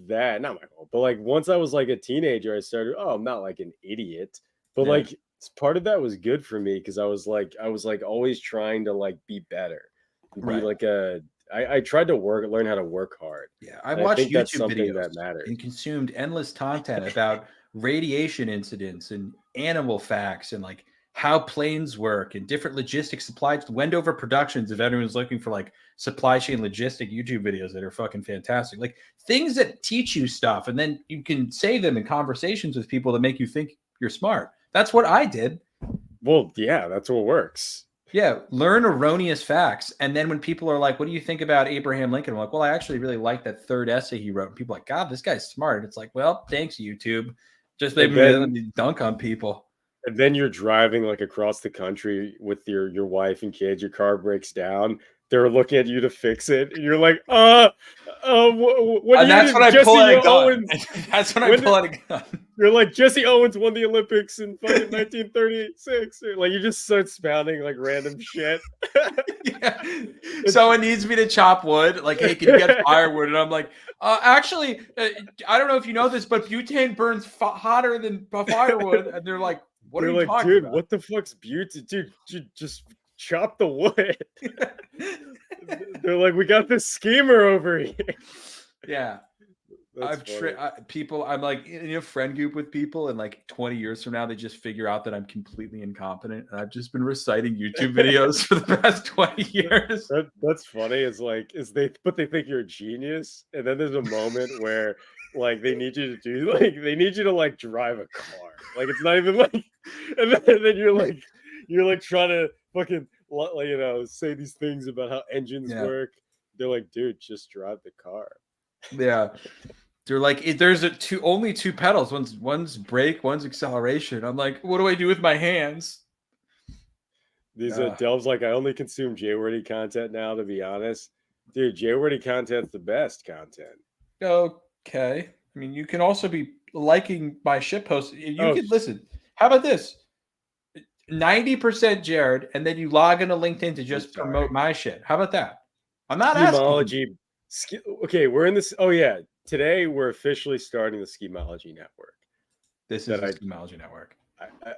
that. Not my whole, but like once I was like a teenager, I started, I'm not like an idiot. But like part of that was good for me because I was like always trying to like be better. Be like I tried to learn how to work hard. Yeah, I watched YouTube videos and consumed endless content about radiation incidents and animal facts and like how planes work and different logistics supplies. Wendover Productions, if anyone's looking for like supply chain logistic YouTube videos that are fucking fantastic, like things that teach you stuff, and then you can say them in conversations with people that make you think you're smart. That's what I did. Well, yeah, that's what works. Yeah, learn erroneous facts. And then when people are like, what do you think about Abraham Lincoln? I'm like, well, I actually really like that third essay he wrote. And people are like, God, this guy's smart. And it's like, well, thanks, YouTube. Just maybe let me dunk on people. And then you're driving like across the country with your wife and kids, your car breaks down. They're looking at you to fix it. And you're like, what and that's when I pull out a gun. That's when I pull out a gun. You're like, Jesse Owens won the Olympics in fucking 1936. Like, you just start spouting like random shit. Yeah. Someone needs me to chop wood. Like, hey, can you get firewood? And I'm like, actually, I don't know if you know this, but butane burns hotter than firewood. And they're like, what are you talking dude, about? what the fuck's butane? Dude, just chop the wood. They're like, we got this schemer over here. Yeah. I'm like in a friend group with people, and like 20 years from now, they just figure out that I'm completely incompetent, and I've just been reciting YouTube videos for the past 20 years. That's funny. They think you're a genius, and then there's a moment where like they need you to like drive a car. Like it's not even like, and then you're like trying to fucking say these things about how engines work. They're like, dude, just drive the car. Yeah. They're like, there's only two pedals. One's brake, one's acceleration. I'm like, what do I do with my hands? Delv's like, I only consume J-wordy content now, to be honest. Dude, J-wordy content's the best content. Okay. I mean, you can also be liking my shit posts. You can listen. How about this? 90% Jared, and then you log into LinkedIn to just promote my shit. How about that? I'm not asking. Okay, we're in this. Oh yeah. Today, we're officially starting the Schemology Network. This is the Schemology Network.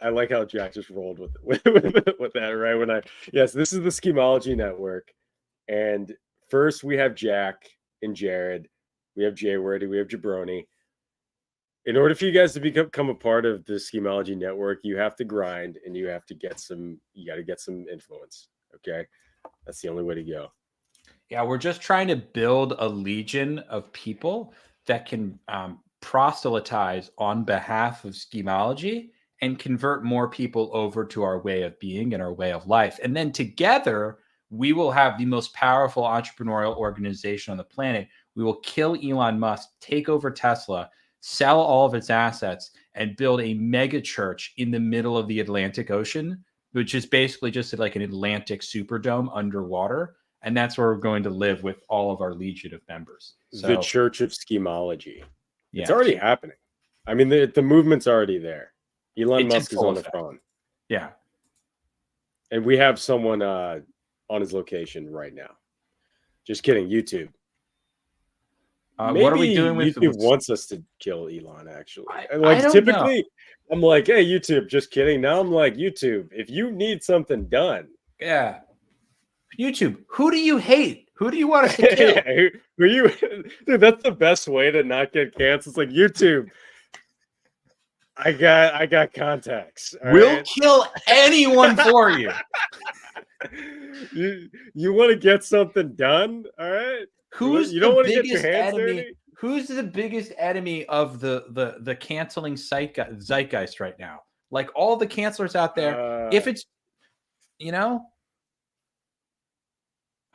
I like how Jack just rolled with that, right? Yes, this is the Schemology Network. And first, we have Jack and Jared. We have Jay-wordy. We have Jabroni. In order for you guys to become a part of the Schemology Network, you have to grind and you got to get some influence. Okay? That's the only way to go. Yeah, we're just trying to build a legion of people that can proselytize on behalf of Schemology and convert more people over to our way of being and our way of life. And then together, we will have the most powerful entrepreneurial organization on the planet. We will kill Elon Musk, take over Tesla, sell all of its assets, and build a mega church in the middle of the Atlantic Ocean, which is basically just like an Atlantic Superdome underwater. And that's where we're going to live with all of our legion of members. So, the Church of Schemology. Yeah, it's already happening. I mean, the movement's already there. Elon Musk is on the front. Yeah. And we have someone on his location right now. Just kidding. YouTube. What are we doing with YouTube wants us to kill Elon, actually. I typically know. I'm like, hey, YouTube, just kidding. Now I'm like, YouTube, if you need something done. Yeah. YouTube, who do you hate? Who do you want us to kill? Who you? Dude, that's the best way to not get canceled. It's like, YouTube, I got contacts. We'll kill anyone for you. You want to get something done? All right. You don't want to get your hands dirty? Who's the biggest enemy of the canceling zeitgeist right now? Like all the cancelers out there, if it's,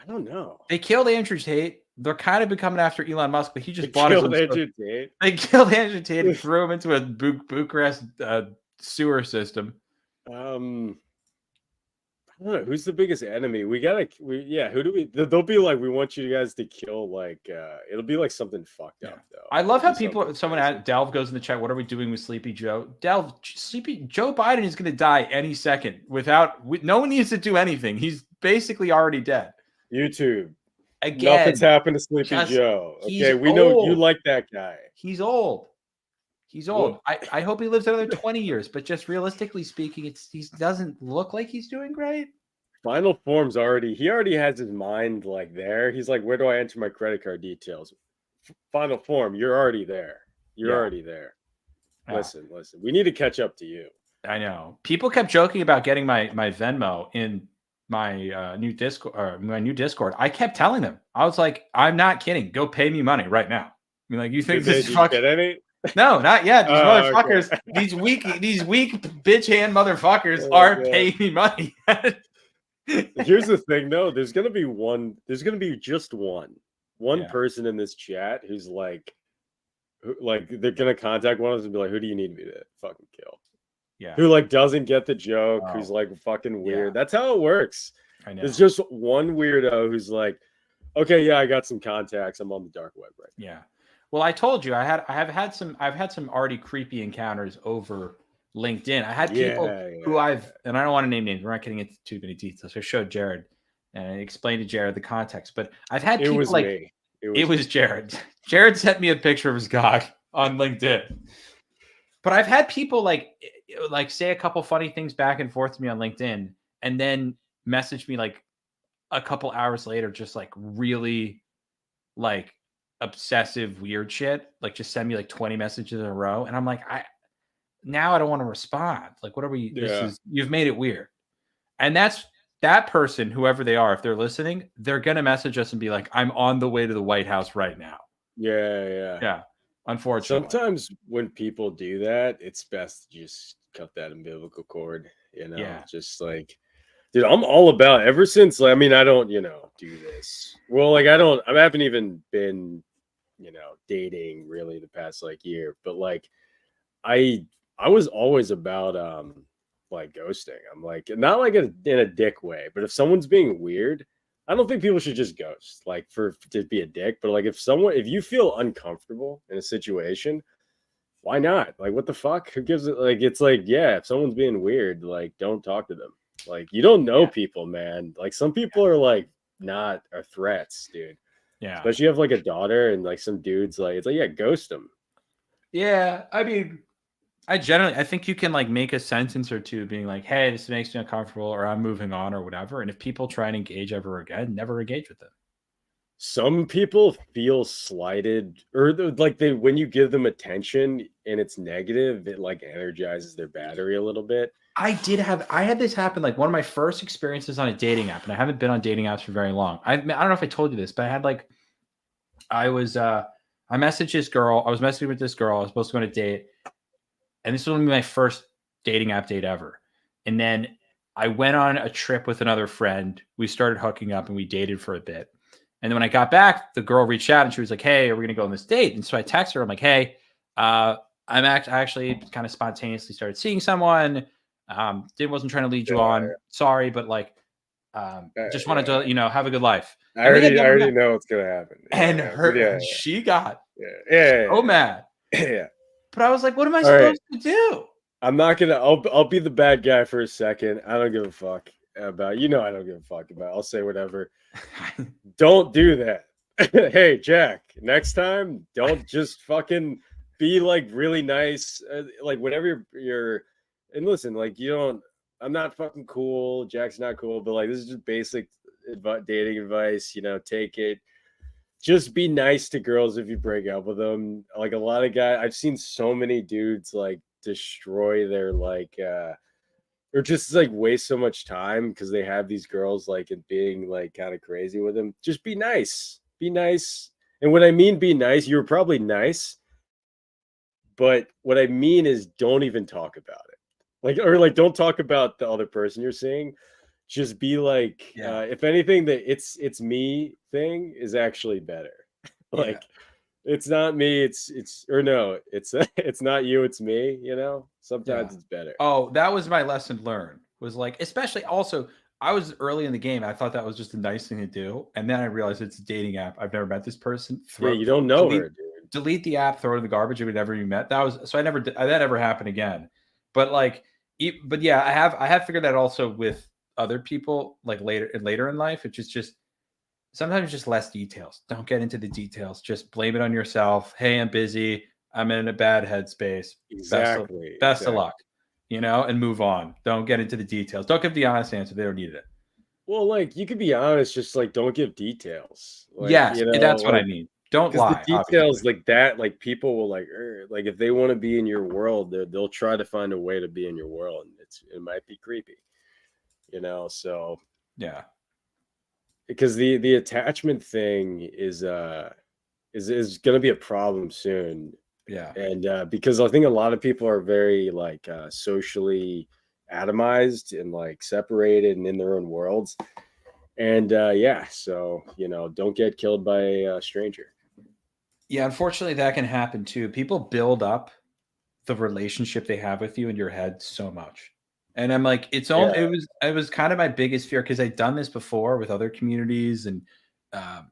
I don't know. They killed Andrew Tate. They're kind of becoming after Elon Musk, but he just bought Andrew Tate. They killed Andrew Tate and threw him into a Bucharest sewer system. I don't know. Who's the biggest enemy? Who do we? They'll be like, we want you guys to kill. Like, it'll be like something fucked up though. I love how Delv goes in the chat. What are we doing with Sleepy Joe? Joe Biden is going to die any second no one needs to do anything. He's basically already dead. YouTube. Again, nothing's happened to Sleepy Joe. Okay, we know you like that guy. He's old. I hope he lives another 20 years, but just realistically speaking, he doesn't look like he's doing great. Final Form's he already has his mind like there. He's like, where do I enter my credit card details? Final Form, you're already there. You're already there. Yeah. Listen. We need to catch up to you. I know. People kept joking about getting my Venmo in my new Discord or my new Discord. I kept telling them. I was like, I'm not kidding. Go pay me money right now. I mean, like, you think this is Did you fuck? get any? No, not yet. These Okay. motherfuckers, these weak bitch hand motherfuckers Oh, aren't God. paying me money. Here's the thing, though. There's gonna be one. There's gonna be just one Yeah. person in this chat who's like, like they're gonna contact one of us and be like, "Who do you need me to fucking kill?" Yeah. Who like doesn't get the joke? Who's Oh, like fucking yeah. weird? That's how it works. I know. There's just one weirdo who's like, "Okay, yeah, I got some contacts. I'm on the dark web right Yeah. Well, I told you I've had some already creepy encounters over LinkedIn. I had now." people Yeah, who yeah. and I don't want to name names. We're not getting into too many details. I showed Jared and I explained to Jared the context. But I've had It people was like me. It it was was me. Jared. Jared sent me a picture of his cock on LinkedIn. But I've had people like say a couple funny things back and forth to me on LinkedIn and then message me like a couple hours later, just like really like obsessive weird shit. Like just send me like 20 messages in a row. And I'm like, I don't want to respond. Like, what are we? This Yeah, is you've made it weird. And that's that person, whoever they are, if they're listening, they're gonna message us and be like, I'm on the way to the White House right now. yeah, yeah. Yeah. Unfortunately. Sometimes when people do that, it's best to just cut that umbilical cord. Yeah. Just like, dude, I'm all about. Ever since, like, I mean, I don't, do this. Well, like, I haven't even been, dating really the past like year, but like, I I was always about like ghosting. I'm like not like in a dick way, but if someone's being weird, I don't think people should just ghost like for to be a dick. But like if you feel uncomfortable in a situation, why not? Like what the fuck? Who gives it? Like it's like yeah, if someone's being weird, like don't talk to them. Like you don't know Yeah. people, man. Like some people are like not are threats, dude. Yeah. Especially if you have like a daughter and like some dudes like it's like yeah, ghost them. Yeah. I mean, I think you can like make a sentence or two being like, hey, this makes me uncomfortable or I'm moving on or whatever. And if people try and engage ever again, never engage with them. Some people feel slighted or like they when you give them attention and it's negative, it like energizes their battery a little bit. I had this happen like one of my first experiences on a dating app, and I haven't been on dating apps for very long. I don't know if I told you this, but I had like I was I messaged this girl. I was messaging with this girl. I was supposed to go on a date, and this was gonna be my first dating app date ever. And then I went on a trip with another friend. We started hooking up and we dated for a bit. And then when I got back, the girl reached out and she was like, "Hey, are we gonna go on this date?" And so I texted her. I'm like, "Hey, uh, I actually kind of spontaneously started seeing someone. Wasn't trying to lead you Yeah, on. Sorry, but like, just wanted to, yeah. have a good life." I And we had already I never already met. know what's gonna happen. Yeah, And yeah. But yeah, she got yeah, yeah, so mad. yeah. Yeah. But I was like, "What am I All right. supposed to do?" I'm not gonna I'll be the bad guy for a second. I don't give a fuck about I don't give a fuck about. I'll say whatever. Don't do that. Hey, Jack, next time, don't just fucking be like really nice. Like, whatever and listen, like, you don't, I'm not fucking cool. Jack's not cool, but like, this is just basic dating advice. Take it. Just be nice to girls if you break up with them. Like, a lot of guys, I've seen so many dudes like destroy their or just like waste so much time because they have these girls like and being like kind of crazy with them. Just be nice. Be nice. And when I mean be nice, you're probably nice, but what I mean is don't even talk about it. Like or like don't talk about the other person you're seeing. Just be like, Yeah, if anything, the it's me thing is actually better. yeah. Like it's not me, it's or no, it's it's not you, it's me. Yeah. Sometimes it's better. Oh, that was my lesson learned. Was like, especially also, I was early in the game. I thought that was just a nice thing to do, and then I realized it's a dating app. I've never met this person. Yeah, you don't know her, dude. Delete the app, throw it in the garbage. If we never even met. That was so. I never that ever happened again. But like, but yeah, I have figured that also with other people like later in life. It's just sometimes just less details. Don't get into the details. Just blame it on yourself. Hey, I'm busy. I'm in a bad headspace. Exactly, Best of luck, exactly. and move on. Don't get into the details. Don't give the honest answer. They don't need it. Well, like you could be honest, just like don't give details. Like, Yes, that's what I like mean. Don't Because the lie, details obviously. like that, like people will like if they want to be in your world, they'll try to find a way to be in your world, and it might be creepy, you know. So Yeah. because the attachment thing is going to be a problem soon, Yeah. and because I think a lot of people are very like socially atomized and like separated and in their own worlds, and yeah, so don't get killed by a stranger. Yeah, unfortunately that can happen too. People build up the relationship they have with you in your head so much. And I'm like, Yeah, it was kind of my biggest fear because I'd done this before with other communities um,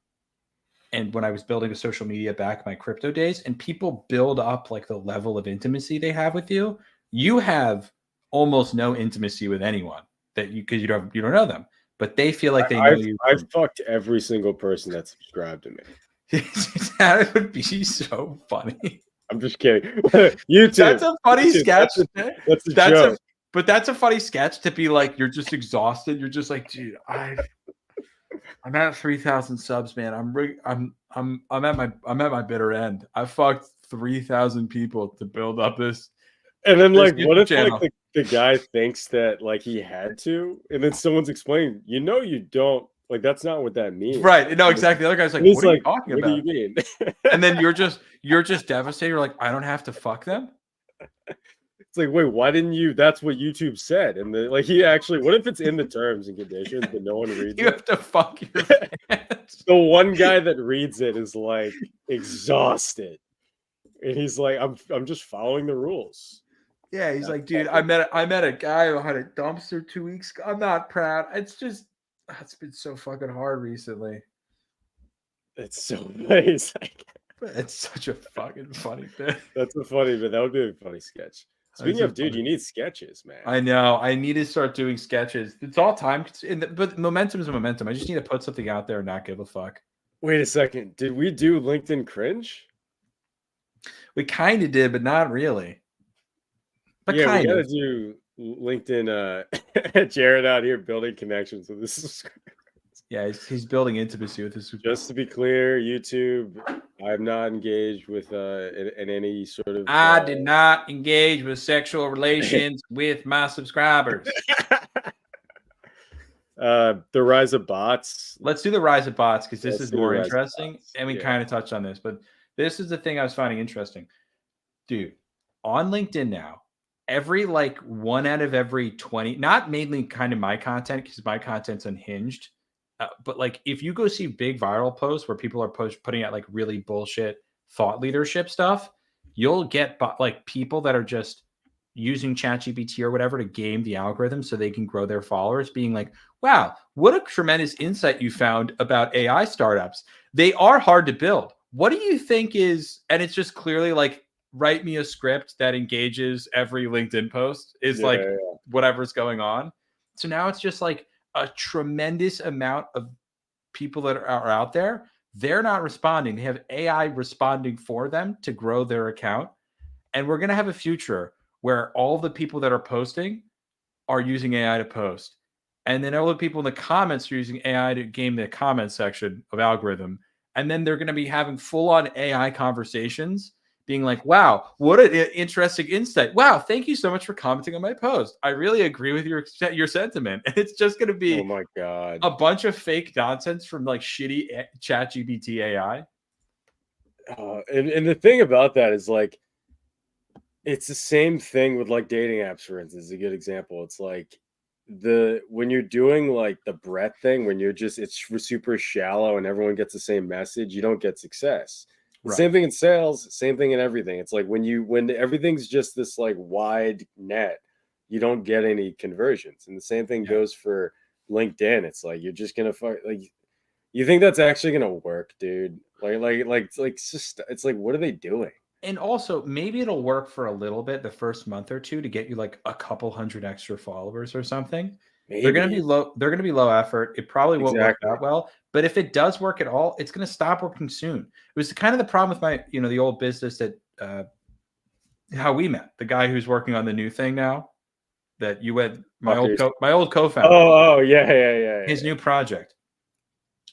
and when I was building a social media back in my crypto days, and people build up like the level of intimacy they have with you. You have almost no intimacy with anyone that you because you don't know them, but they feel like they know I've you I've from fucked every single person that subscribed to me. that would be so funny. I'm just kidding. That's YouTube, a funny YouTube. sketch. That's a That's a joke. but that's a funny sketch to be like you're just exhausted. You're just like, dude, I'm at 3,000 subs, man. I'm at my bitter end. I fucked 3,000 people to build up And then this like, what YouTube if like channel. the guy thinks that like he had to, and then someone's explaining, you don't like that's not what that means. Right. No, exactly. The other guy's And like, he's what are you like, talking what do about? you mean? And then you're just devastated. You're like, I don't have to fuck them. It's like, wait, why didn't you? That's what YouTube said. And like he actually, what if it's in the terms and conditions, but no one reads You it? have to fuck your fans. The one guy that reads it is like exhausted. And he's like, I'm just following the rules. Yeah, he's That's like, dude, fucking I met a guy who had a dumpster 2 weeks ago. I'm not proud. It's been so fucking hard recently. it's so funny. It's like, But it's such a fucking funny bit. that's a funny, but that would be a funny sketch. That's Speaking a of, dude, funny. you need sketches, man. I know. I need to start doing sketches. It's all time, but momentum is momentum. I just need to put something out there and not give a fuck. Wait a second. Did we do LinkedIn cringe? We kind of did, but not really. But Yeah, we kind got to of. do LinkedIn. Jared out here building connections with this. Yeah, he's building intimacy with his. Just to be clear, YouTube, I'm not engaged with in any sort of. I did not engage with sexual relations with my subscribers. The rise of bots. Let's do the rise of bots because this Let's is do the more rise of interesting. bots. And we Yeah. kind of touched on this, but this is the thing I was finding interesting. Dude, on LinkedIn now, every like 1 out of every 20, not mainly kind of my content because my content's unhinged, but like if you go see big viral posts where people are putting out like really bullshit thought leadership stuff, you'll get like people that are just using ChatGPT or whatever to game the algorithm so they can grow their followers, being like, wow, what a tremendous insight you found about AI startups. They are hard to build. What do you think is, and it's just clearly like, write me a script that engages every LinkedIn post is Yeah, like yeah. whatever's going on. So now it's just like a tremendous amount of people that are out there. They're not responding. They have AI responding for them to grow their account. And we're going to have a future where all the people that are posting are using AI to post. And then all the people in the comments are using AI to game the comment section of algorithm. And then they're going to be having full on AI conversations, being like, wow, what an interesting insight. Wow, thank you so much for commenting on my post. I really agree with your sentiment. And it's just going to Oh be my god. a bunch of fake nonsense from like shitty ChatGPT AI. And the thing about that is like it's the same thing with like dating apps, for instance, is a good example. It's like when you're doing like the breadth thing, when you're just it's super shallow and everyone gets the same message, you don't get success. The Right. same thing in sales, same thing in everything. It's like when everything's just this like wide net, you don't get any conversions. And the same thing Yeah. goes for LinkedIn. It's like you're just gonna like you think that's actually gonna work, dude? It's just it's like what are they doing? And also, maybe it'll work for a little bit the first month or two to get you like a couple hundred extra followers or something. They're going to Maybe be low. They're going to be low effort. It probably won't work exactly. that well. But if it does work at all, it's going to stop working soon. It was kind of the problem with my, the old business that how we met. The guy who's working on the new thing now that you went. My old Fuckers. co-founder. Oh, yeah. His new project.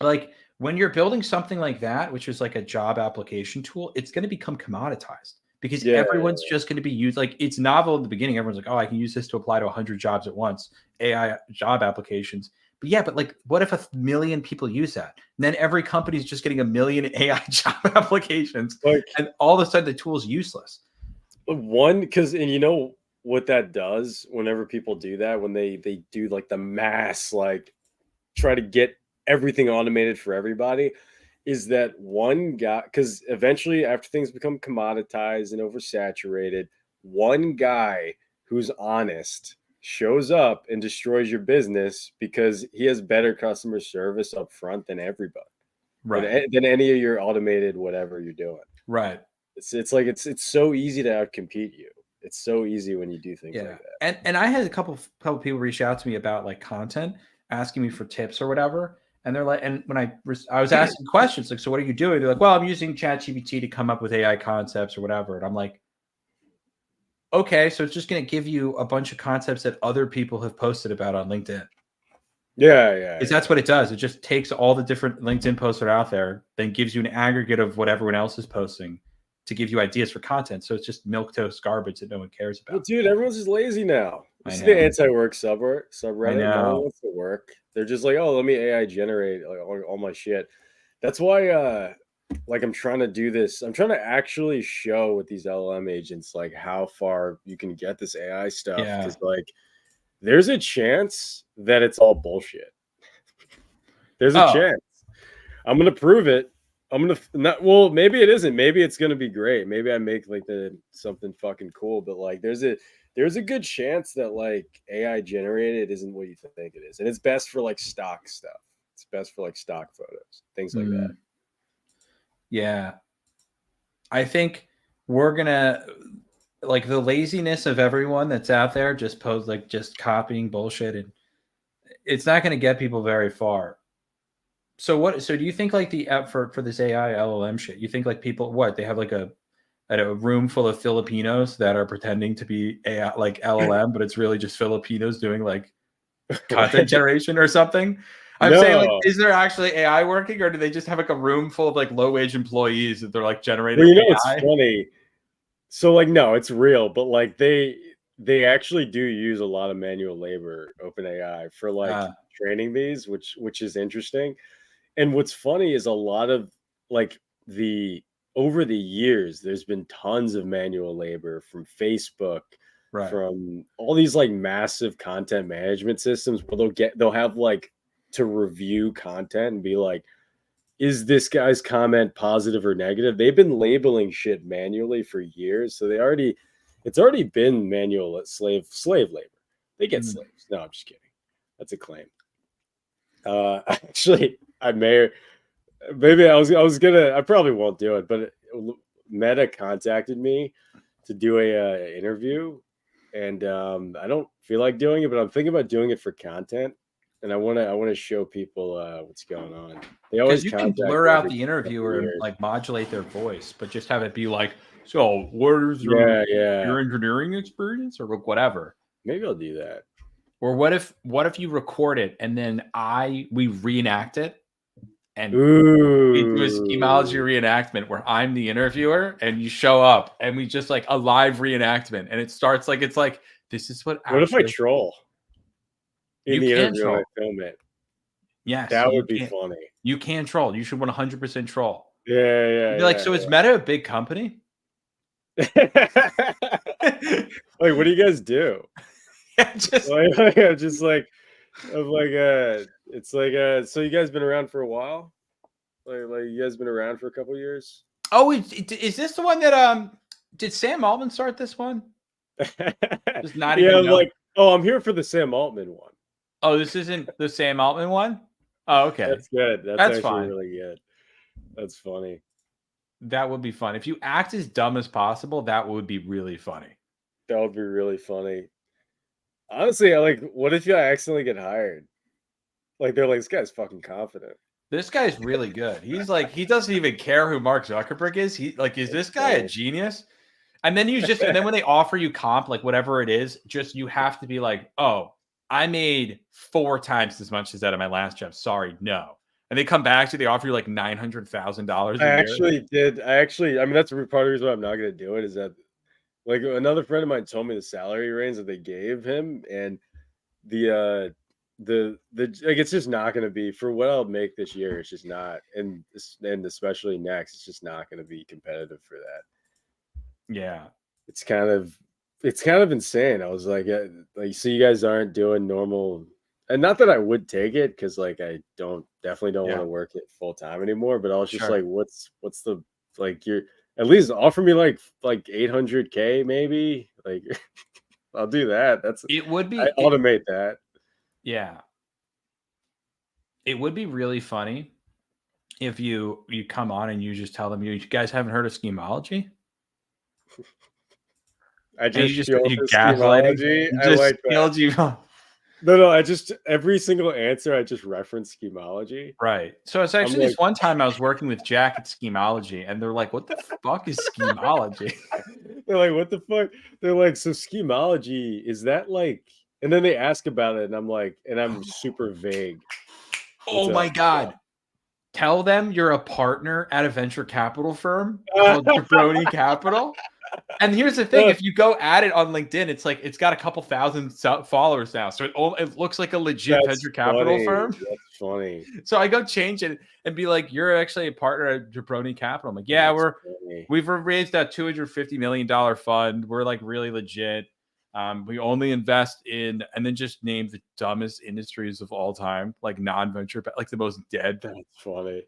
Like when you're building something like that, which is like a job application tool, it's going to become commoditized because Yeah. everyone's just going to be used. Like it's novel in the beginning. Everyone's like, oh, I can use this to apply to 100 jobs at once, AI job applications. But yeah, but like, what if 1 million people use that? And then every company is just getting 1 million AI job applications, Like and all of a sudden the tool's useless. because and you know what that does whenever people do that, when they do like the mass, like try to get everything automated for everybody, is that one guy, because eventually after things become commoditized and oversaturated, one guy who's honest shows up and destroys your business because he has better customer service up front than everybody, Right. than any of your automated whatever you're doing. Right. It's like it's so easy to outcompete you. It's so easy when you do things Yeah. like that. And I had a couple people reach out to me about like content, asking me for tips or whatever. And they're like, and when I was asking questions like, so what are you doing? They're like, well, I'm using ChatGPT to come up with AI concepts or whatever. And I'm like, okay, so it's just going to give you a bunch of concepts that other people have posted about on LinkedIn. Yeah. Because that's what it does. It just takes all the different LinkedIn posts that are out there, then gives you an aggregate of what everyone else is posting to give you ideas for content. So it's just milquetoast garbage that no one cares Well, about. dude, everyone's just lazy now. This I is the know. anti-work I subreddit. No one know. wants to work. They're just like, oh, let me AI generate like all my shit. That's why like I'm trying to do this. I'm trying to actually show with these LLM agents like how far you can get this AI stuff. Yeah. Because like there's a chance that it's all bullshit. There's a Oh, chance. I'm gonna prove it. I'm gonna not. Well, maybe it isn't. Maybe it's gonna be great. Maybe I make like something fucking cool. But like, there's a good chance that like AI generated isn't what you think it is, and it's best for like stock stuff. It's best for like stock photos, things like that. yeah. I think we're gonna like the laziness of everyone that's out there just post like just copying bullshit, and it's not gonna get people very far. So what? So do you think like the app for this AI LLM shit? You think like people what they have like a room full of Filipinos that are pretending to be AI like LLM, but it's really just Filipinos doing like content generation or something? I'm saying like, No. is there actually AI working, or do they just have like a room full of like low wage employees that they're like Well, generating you know it's AI? funny. So like, no, it's real, but like they actually do use a lot of manual labor, OpenAI, for like Uh, training these, which is interesting. And what's funny is a lot of like the over the years, there's been tons of manual labor from Facebook, right. from all these like massive content management systems where they'll have like to review content and be like, is this guy's comment positive or negative? They've been labeling shit manually for years. So it's already been manual slave labor. They get Mm. slaves. No, I'm just kidding. That's a claim. Actually, I may maybe I was gonna I probably won't do it, but Meta contacted me to do a interview, and I don't feel like doing it, but I'm thinking about doing it for content, and I want to show people what's going on. They Because always you can contact blur me out every the couple interviewer and years. like modulate their voice, but just have it be like, so what is Yeah. your engineering experience or whatever? Maybe I'll do that. Or what if you record it and then we reenact it and we do a schemology Ooh. reenactment where I'm the interviewer and you show up and we just like a live reenactment and it starts like it's like this is what What if I actually troll in you the can interview when I troll. film it? Yes, That would be funny. you can troll. You should 100% troll. Yeah, You'd be like, so is Meta a big company? yeah. Like, what do you guys do? Just I'm just like, I'm like, it's like, so you guys been around for a while? Like you guys been around for a couple years? oh, is this the one that did Sam Altman start this one? Just not Yeah, even I'm know. like, oh, I'm here for the Sam Altman one. Oh, this isn't the Sam Altman one? Oh, okay. That's good. That's That's actually fine. really good. That's funny. That would be fun. If you act as dumb as possible, that would be really funny. That would be really funny. Honestly, I like, what if you accidentally get hired? Like, they're like, this guy's fucking confident. This guy's really good. He's like, he doesn't even care who Mark Zuckerberg is. He like, is That's this guy a funny. genius? And then when they offer you comp, like whatever it is, just you have to be like, oh, I made 4 times as much as that at my last job. Sorry, no. and they come back to they offer you like $900,000 I a year. actually did. I mean, that's part of the reason why I'm not going to do it is that, like, another friend of mine told me the salary range that they gave him, and the like, it's just not going to be for what I'll make this year. It's just not, and especially next, it's just not going to be competitive for that. Yeah. It's kind of insane. I was like, so you guys aren't doing normal, and not that I would take it because like I definitely don't want Yeah. to work it full time anymore. But I was just Sure. like, what's the like you're at least offer me like 800K maybe. Like I'll do that. It would I be automate that. yeah. It would be really funny if you come on and you just tell them you guys haven't heard of schemology, I and just feel you the gaslighting, schemology. you I just like that. killed you. No, I just every single answer I just reference schemology. Right. So it's I'm actually like, this one time I was working with Jack at Schemology, and they're like, "What the fuck is Schemology?" they're like, what the fuck? They're like, so schemology, is that like, and then they ask about it, and I'm like, and I'm super vague. What's Oh my up? god. Tell them you're a partner at a venture capital firm called Jabroni Capital. And here's the thing: if you go at it on LinkedIn, it's like it's got a couple thousand followers now, so it looks like a legit That's venture capital funny. firm. That's funny. So I go change it and be like, "You're actually a partner at Jabroni Capital." I'm like, "Yeah, That's funny. we've raised a $250 million fund. We're like really legit. We only invest in," and then just name the dumbest industries of all time, like non-venture, like the most dead. That's funny.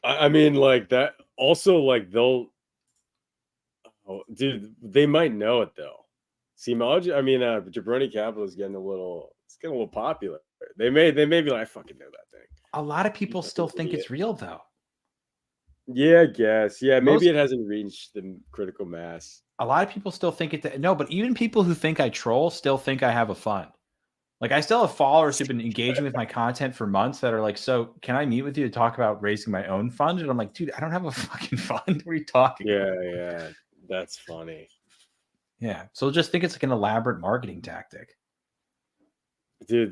I mean, like that. Also, like they'll, oh, dude, they might know it though. Schemology. I mean, Jabroni Capital is getting a little. It's getting a little popular. They may be like, I fucking know that thing. A lot of You people still fucking think idiot. it's real, though. Yeah, I guess. Yeah, maybe Most it hasn't reached the critical mass. A lot of people still think it. No, but even people who think I troll still think I have a fund. Like I still have followers who've been engaging with my content for months that are like, "So can I meet with you to talk about raising my own fund?" And I'm like, "Dude, I don't have a fucking fund. What are you talking about?" Yeah, that's funny. Yeah. So just think it's like an elaborate marketing tactic. Dude,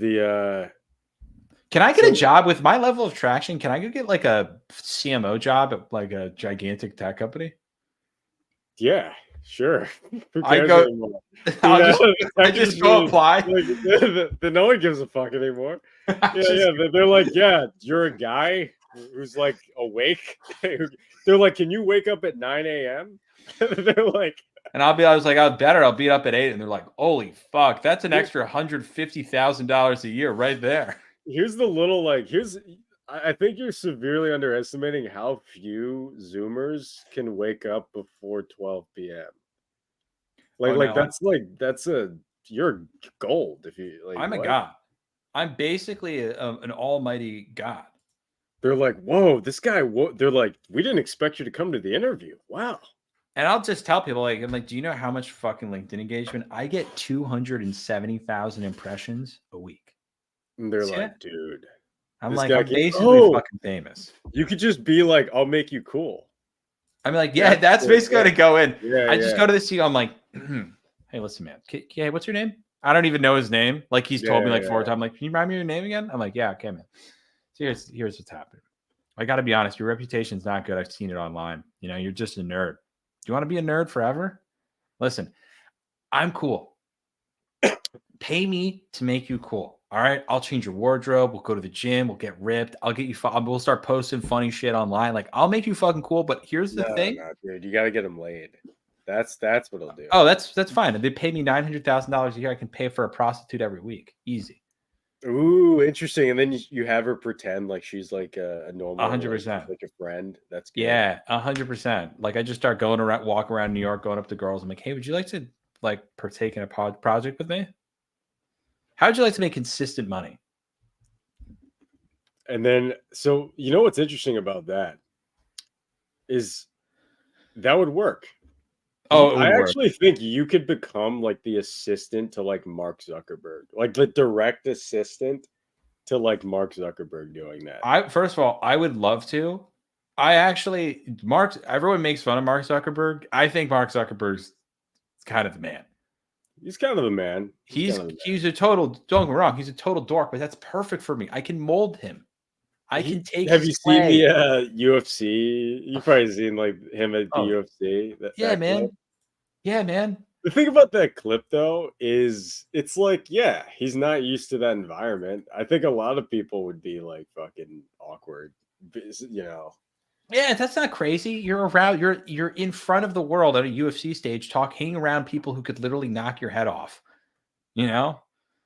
Can I get a so job with my level of traction? Can I go get like a CMO job at like a gigantic tech company? yeah, sure. Who I cares go, anymore? I'll The, just, the I tech just go industry, apply. like, no one gives a fuck anymore. I Yeah, just, they're like, yeah, you're a guy who's like awake. They're like, can you wake up at 9 a.m.? They're like, and I was like, "I better. I'll beat up at 8." And they're like, "Holy fuck, that's an here, extra $150,000 a year right there." here's the little like here's I think you're severely underestimating how few Zoomers can wake up before 12 p.m. Oh no, That's a you're gold if you like I'm a what? god. I'm basically an almighty god. They're like, whoa, this guy. They're like, we didn't expect you to come to the interview. Wow. And I'll just tell people, like, I'm like, "Do you know how much fucking LinkedIn engagement I get? 270,000 impressions a week." And they're See it? like, dude, I'm this like, guy I'm can. basically Oh, fucking famous. you could just be like, I'll make you cool. I'm like, yeah, That's that's the basically how thing. to go in. Yeah, I just yeah, go to the CEO. I'm like, "Hey, listen, man. Okay, what's your name?" I don't even know his name. Like he's told me like 4 yeah. times. I'm like, "Can you remind me your name again?" I'm like, "Yeah, okay, man." So here's what's happening. I got to be honest. Your reputation's not good. I've seen it online. You know, you're just a nerd. Do you want to be a nerd forever? Listen, I'm cool. Pay me to make you cool. All right. I'll change your wardrobe. We'll go to the gym. We'll get ripped. I'll get you. We'll start posting funny shit online. Like I'll make you fucking cool. But here's the No, thing. no, dude, you gotta get them laid. That's what it'll do. Oh, that's fine. If they pay me $900,000 a year, I can pay for a prostitute every week. Easy. Ooh, interesting. And then you have her pretend like she's like a A normal, hundred like just percent. like a friend. That's good. Yeah, 100%. Like I just start going around, walk around New York, going up to girls. I'm like, "Hey, would you like to like partake in a project with me? How would you like to make consistent money?" And then, so you know what's interesting about that is that would work. Oh, it I would work. actually think you could become like the assistant to like Mark Zuckerberg, like the direct assistant to like Mark Zuckerberg doing that. I first of all, I would love to. I actually everyone makes fun of Mark Zuckerberg. I think Mark Zuckerberg's kind of the man. He's kind of the man. He's kind of the man. He's a total, don't get me wrong, he's a total dork, but that's perfect for me. I can mold him. I can take Have his you seen play. the UFC? You've probably seen like him at the Oh, UFC. yeah, That clip. man. Yeah, man. The thing about that clip though is it's like, yeah, he's not used to that environment. I think a lot of people would be like fucking awkward, you know. Yeah, that's not crazy. You're around. You're in front of the world at a UFC stage, hanging around people who could literally knock your head off. You know?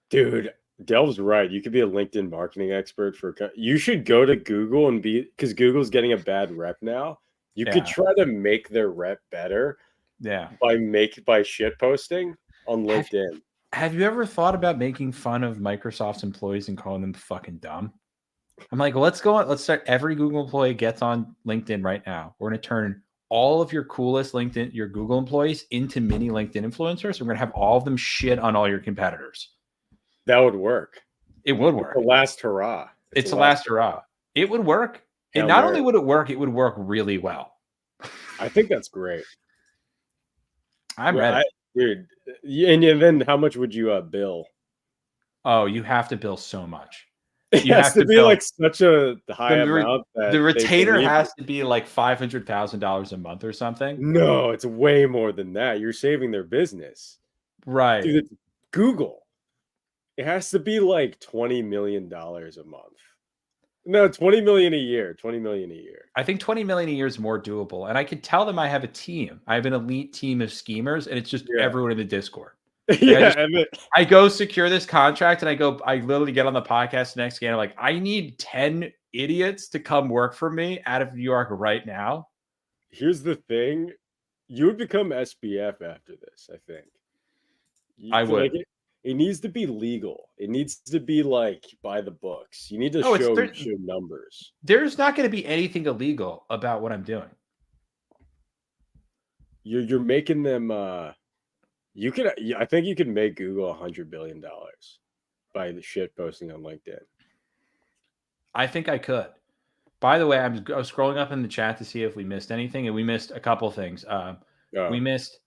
Dude, Delv's right. You could be a LinkedIn marketing expert you should go to Google and because Google's getting a bad rep now. You could Yeah, try to make their rep better yeah. by shit posting on Have LinkedIn. Have you ever thought about making fun of Microsoft's employees and calling them fucking dumb? I'm like, let's go on. Let's start. Every Google employee gets on LinkedIn right now. We're going to turn all of your coolest your Google employees into mini LinkedIn influencers. We're going to have all of them shit on all your competitors. That would work. It would It's the work. last hurrah. It's the last hurrah. It would work. And Hail not Mary. only would it work really well. I think that's great. I'm ready. Dude. And then how much would you bill? Oh, you have to bill so much. It You has have to to be bill like such a high amount that the retainer believe has it. to be like $500,000 a month or something. No, it's way more than that. You're saving their business. Right. Dude, it's Google. It has to be like $20 million a month. No, 20 million a year. 20 million a year. I think 20 million a year is more doable. And I can tell them I have a team. I have an elite team of schemers, and it's just everyone in the Discord. Like Yeah, I go secure this contract, and I literally get on the podcast the next day, and I'm like, I need 10 idiots to come work for me out of New York right now. here's the thing. You would become SBF after this, I think. I would. Like it needs to be legal. It needs to be like by the books. You need to Oh, show numbers. There's not going to be anything illegal about what I'm doing. You're making them you could I think you could make Google $100 billion by the shit posting on LinkedIn. I think I could. By the way, I was scrolling up in the chat to see if we missed anything, and we missed a couple things. We missed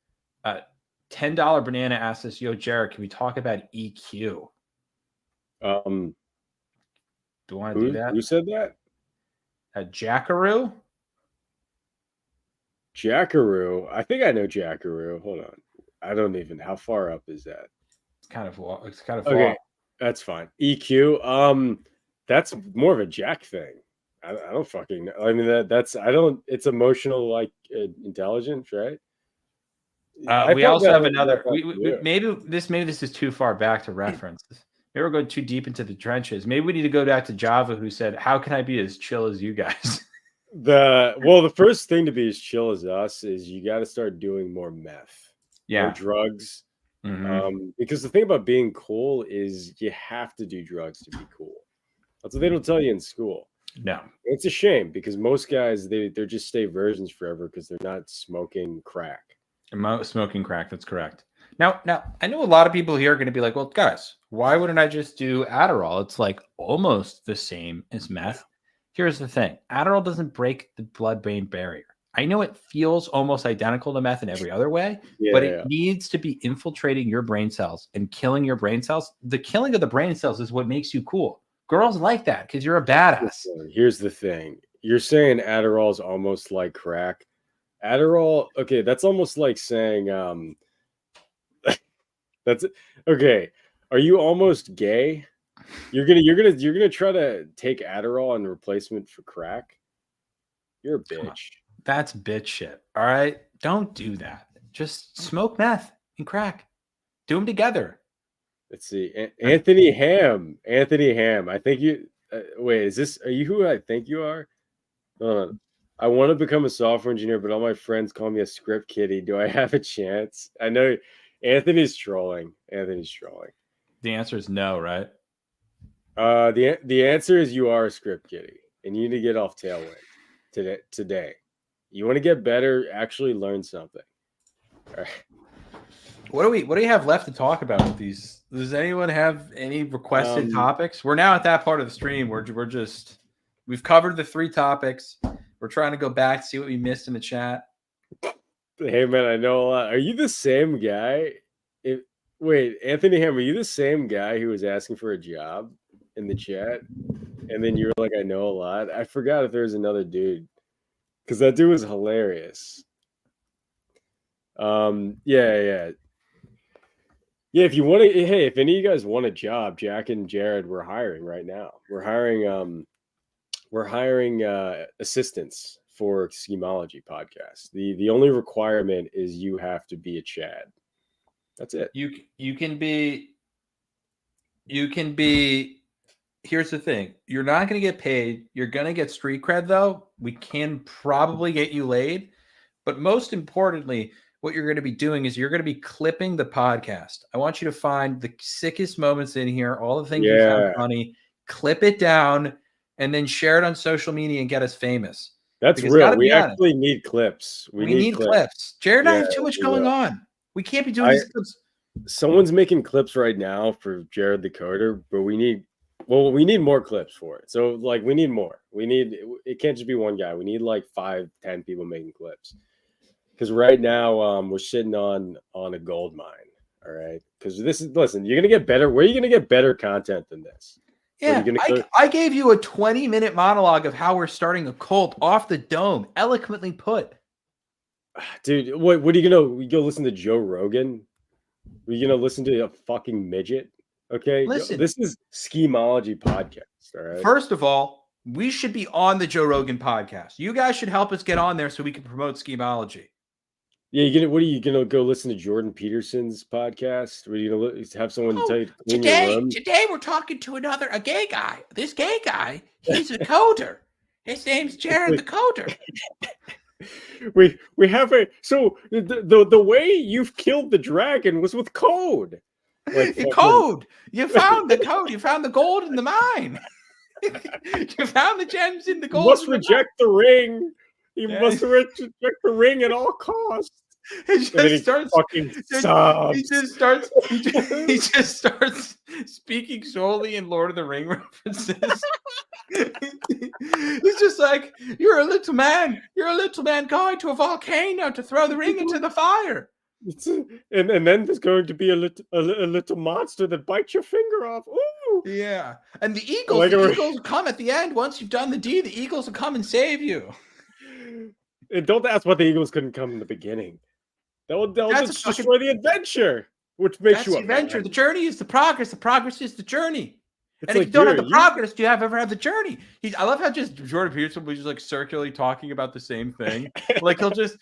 $10 Banana asked us, "Yo, Jared, can we talk about EQ?" Do you want to do that? Who said that? Jackaroo? Jackaroo. I think I know Jackaroo. Hold on. I don't even. How far up is that? It's kind of far. Okay, that's fine. EQ. That's more of a Jack thing. I don't fucking know. I mean that's I don't. It's emotional like intelligence, right? We also have another. Maybe this is too far back to reference. Maybe we're going too deep into the trenches. Maybe we need to go back to Java, who said, "How can I be as chill as you guys?" The first thing to be as chill as us is you got to start doing more meth, more drugs. Mm-hmm. Because the thing about being cool is you have to do drugs to be cool. That's what they don't tell you in school. No, it's a shame because most guys they're just stay virgins forever because they're not smoking crack. Smoking crack. That's correct. Now, I know a lot of people here are going to be like, "Well, guys, why wouldn't I just do Adderall? It's like almost the same as meth." Here's the thing: Adderall doesn't break the blood-brain barrier. I know it feels almost identical to meth in every other way, but it needs to be infiltrating your brain cells and killing your brain cells. The killing of the brain cells is what makes you cool. Girls like that because you're a badass. Here's the thing: you're saying Adderall is almost like crack. Adderall, okay, that's almost like saying that's okay. Are you almost gay? You're gonna try to take Adderall in replacement for crack? You're a bitch. That's bitch shit. All right, don't do that. Just smoke meth and crack. Do them together. Let's see, Anthony Ham. Anthony Ham. I think you. Wait, are you who I think you are? I want to become a software engineer, but all my friends call me a script kiddie. Do I have a chance? I know Anthony's trolling. The answer is no, right? The answer is you are a script kiddie, and you need to get off Tailwind today. You want to get better, actually learn something. All right. What do we have left to talk about with these? Does anyone have any requested topics? We're now at that part of the stream where we've covered the 3 topics. We're trying to go back, see what we missed in the chat. Hey man, I know a lot. Are you the same guy? Wait, Anthony Ham, are you the same guy who was asking for a job in the chat? and then you were like, I know a lot. I forgot if there was another dude, because that dude was hilarious. Yeah. Yeah, if you want to, hey, if any of you guys want a job, Jack and Jared, we're hiring right now. We're hiring assistants for Schemology podcast. The only requirement is you have to be a Chad. That's it. You can be. Here's the thing: you're not going to get paid. You're going to get street cred, though. We can probably get you laid, but most importantly, what you're going to be doing is you're going to be clipping the podcast. I want you to find the sickest moments in here, all the things you found funny, clip it down, and then share it on social media and get us famous. That's because real. We actually need clips. We need clips. Jared and I have too much going on. We can't be doing these clips. Someone's making clips right now for Jared the Coder, but we need more clips for it. So like we need more. It can't just be one guy. We need like 5-10 people making clips. Because right now we're sitting on a gold mine. All right. Because listen, you're gonna get better. Where are you gonna get better content than this? Yeah, I gave you a 20-minute monologue of how we're starting a cult off the dome. Eloquently put. Dude, what are you gonna go listen to Joe Rogan? Are you gonna listen to a fucking midget? Okay, listen, this is Schemology podcast. All right. First of all, we should be on the Joe Rogan podcast. You guys should help us get on there so we can promote Schemology. Yeah, what are you gonna go listen to Jordan Peterson's podcast? Are you gonna have someone tell you to clean your room? Today we're talking to a gay guy. This gay guy, he's a coder. His name's Jared the Coder. We have so the way you've killed the dragon was with code. Like code. You found the code. You found the gold in the mine. You found the gems in the gold. You must reject the ring. You must reject the ring at all costs. He just starts speaking solely in Lord of the Ring references. He's just like, you're a little man going to a volcano to throw the ring into the fire. And then there's going to be a little monster that bites your finger off. Ooh. Yeah. And the eagles come at the end. Once you've done the deed, the eagles will come and save you. And don't ask what the eagles couldn't come in the beginning. They'll just destroy the adventure, which makes you the adventure. The journey is the progress. The progress is the journey. It's and if you don't have the progress, do you ever have the journey? I love how just Jordan Peterson was just like circularly talking about the same thing. Like he'll just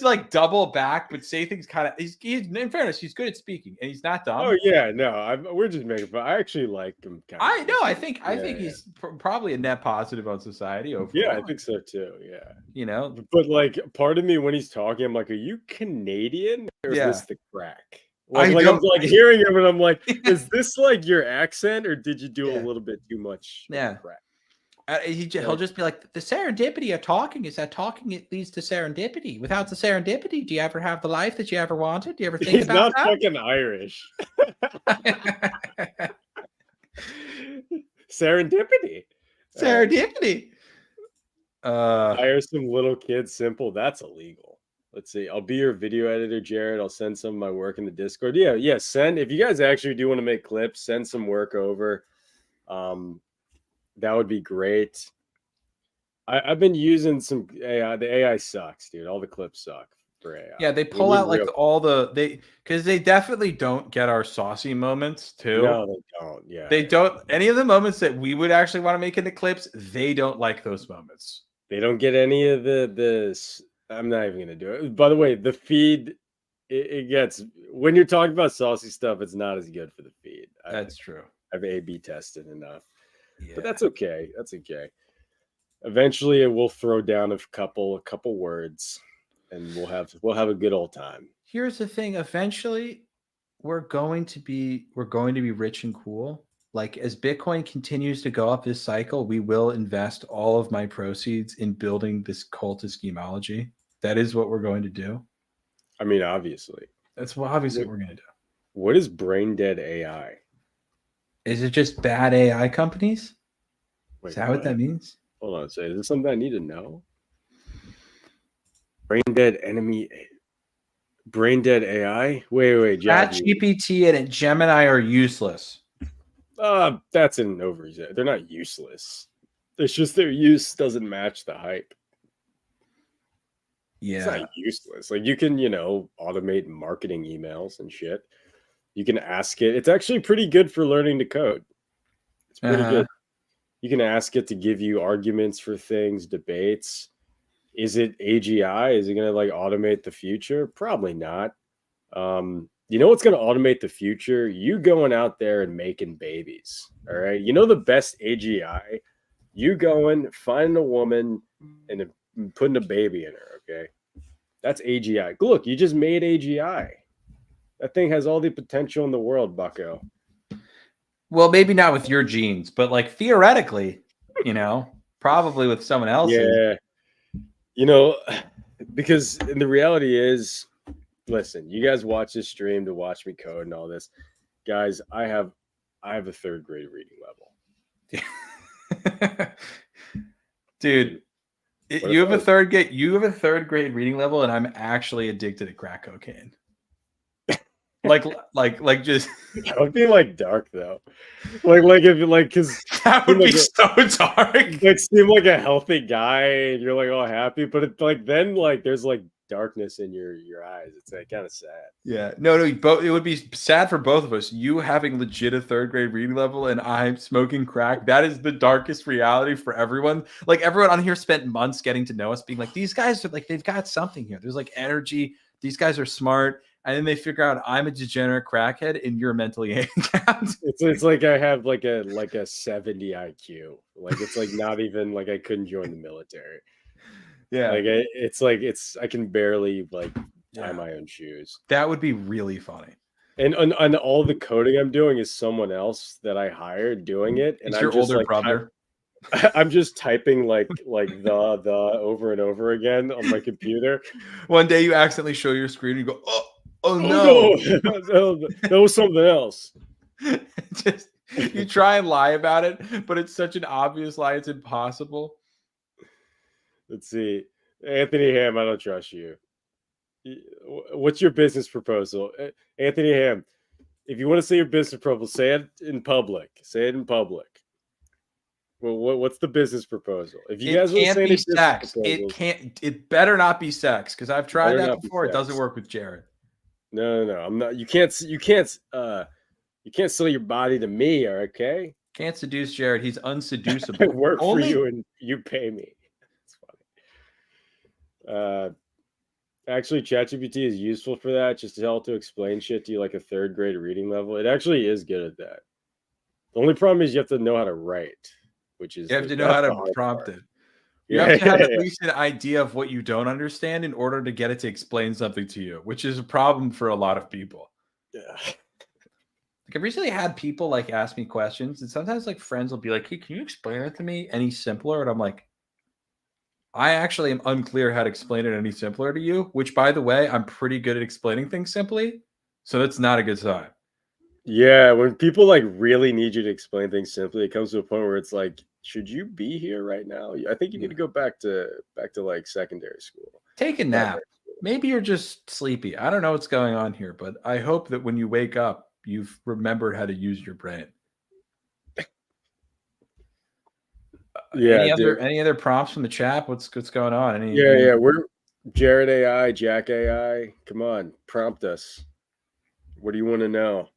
like double back, but say things kind of. He's in fairness, he's good at speaking, and he's not dumb. Oh yeah, no, we're just making fun. I actually like him. I think he's probably a net positive on society overall. Yeah, I think so too. Yeah, you know, but like part of me when he's talking, I'm like, are you Canadian or is this the crack? I'm like hearing him and I'm like, is this like your accent or did you do a little bit too much? Yeah. He'll just be like, the serendipity of talking is that talking it leads to serendipity. Without the serendipity, do you ever have the life that you ever wanted? Do you ever think about that? He's not fucking Irish. Serendipity. Serendipity. Hire some little kid simple. That's illegal. Let's see. I'll be your video editor, Jared. I'll send some of my work in the Discord. Yeah. If you guys actually do want to make clips, send some work over. That would be great. I've been using some AI. The AI sucks, dude. All the clips suck for AI. Yeah, they pull out like because they definitely don't get our saucy moments too. No, they don't. Yeah, they don't. Any of the moments that we would actually want to make into clips, they don't like those moments. They don't get any of this. I'm not even gonna do it. By the way, the feed it gets when you're talking about saucy stuff, it's not as good for the feed. That's true. I've A/B tested enough, but that's okay. That's okay. Eventually, it will throw down a couple words, and we'll have a good old time. Here's the thing: eventually, we're going to be rich and cool. Like as Bitcoin continues to go up this cycle, we will invest all of my proceeds in building this cult of Schemology. That is what we're going to do. I mean, obviously. That's what we're going to do. What is brain dead AI? Is it just bad AI companies? Is that what that means? Hold on a second. Is this something I need to know? Brain dead AI? Wait. ChatGPT and Gemini are useless. That's an overreason. They're not useless. It's just their use doesn't match the hype. It's Yeah. not useless. Like you can, automate marketing emails and shit. You can ask it. It's actually pretty good for learning to code. It's pretty Uh-huh. good. You can ask it to give you arguments for things, debates. Is it AGI? Is it going to like automate the future? Probably not. You know what's going to automate the future? You going out there and making babies. All right. You know the best AGI? You going, finding a woman and putting a baby in her. Okay. That's AGI. Look, you just made AGI. That thing has all the potential in the world, bucko. Well, maybe not with your genes, but like theoretically, probably with someone else's. Yeah. Because the reality is, listen, you guys watch this stream to watch me code and all this. Guys, I have a third grade reading level. Dude, What you if have I a was- third grade reading level, and I'm actually addicted to crack cocaine. like just That would be like dark though. Like if because that would be like so dark. like seem like a healthy guy and you're like all happy, but it's like then like there's like darkness in your eyes. It's like kind of sad. Yeah, no, it would be sad for both of us. You having legit a third grade reading level, and I'm smoking crack. That is the darkest reality for everyone. Like everyone on here spent months getting to know us, being like, these guys are like, they've got something here. There's like energy. These guys are smart, and then they figure out I'm a degenerate crackhead, and you're mentally handicapped. It's like I have like a 70 IQ. Like it's like not even like I couldn't join the military. Yeah, Like it's I can barely like tie yeah. my own shoes. That would be really funny. And all the coding I'm doing is someone else that I hired doing it, and It's I'm your just older like brother. I'm just typing like the over and over again on my computer. One day you accidentally show your screen, and you go, oh Oh no. no, that was something else. Just you try and lie about it, but it's such an obvious lie, it's impossible. Let's see, Anthony Ham. I don't trust you. What's your business proposal, Anthony Ham? If you want to say your business proposal, say it in public. Say it in public. Well, what's the business proposal? If you It guys want to can't say any be business sex. proposals, It better not be sex, because I've tried better that not be before. It doesn't sex. work with Jared. No. I'm not. You can't sell your body to me. Okay. Can't seduce Jared. He's I unseducible. work for you and you pay me. It's funny. Actually, ChatGPT is useful for that, just to help to explain shit to you like a third grade reading level. It actually is good at that. The only problem is you have to know how to write, which is You have to know that's how the to hard prompt part. it. You have to have at least an idea of what you don't understand in order to get it to explain something to you, which is a problem for a lot of people. Yeah. Like I've recently had people like ask me questions, and sometimes like friends will be like, "Hey, can you explain it to me any simpler?" And I'm like, I actually am unclear how to explain it any simpler to you, which by the way, I'm pretty good at explaining things simply. So that's not a good sign. Yeah, when people like really need you to explain things simply, it comes to a point where it's like, should you be here right now? I think you need to go back to like secondary school. Take a nap. Maybe you're just sleepy. I don't know what's going on here, but I hope that when you wake up, you've remembered how to use your brain. Yeah, dude. Any other prompts from the chat? What's going on? Yeah, we're Jared AI, Jack AI. Come on, prompt us. What do you want to know?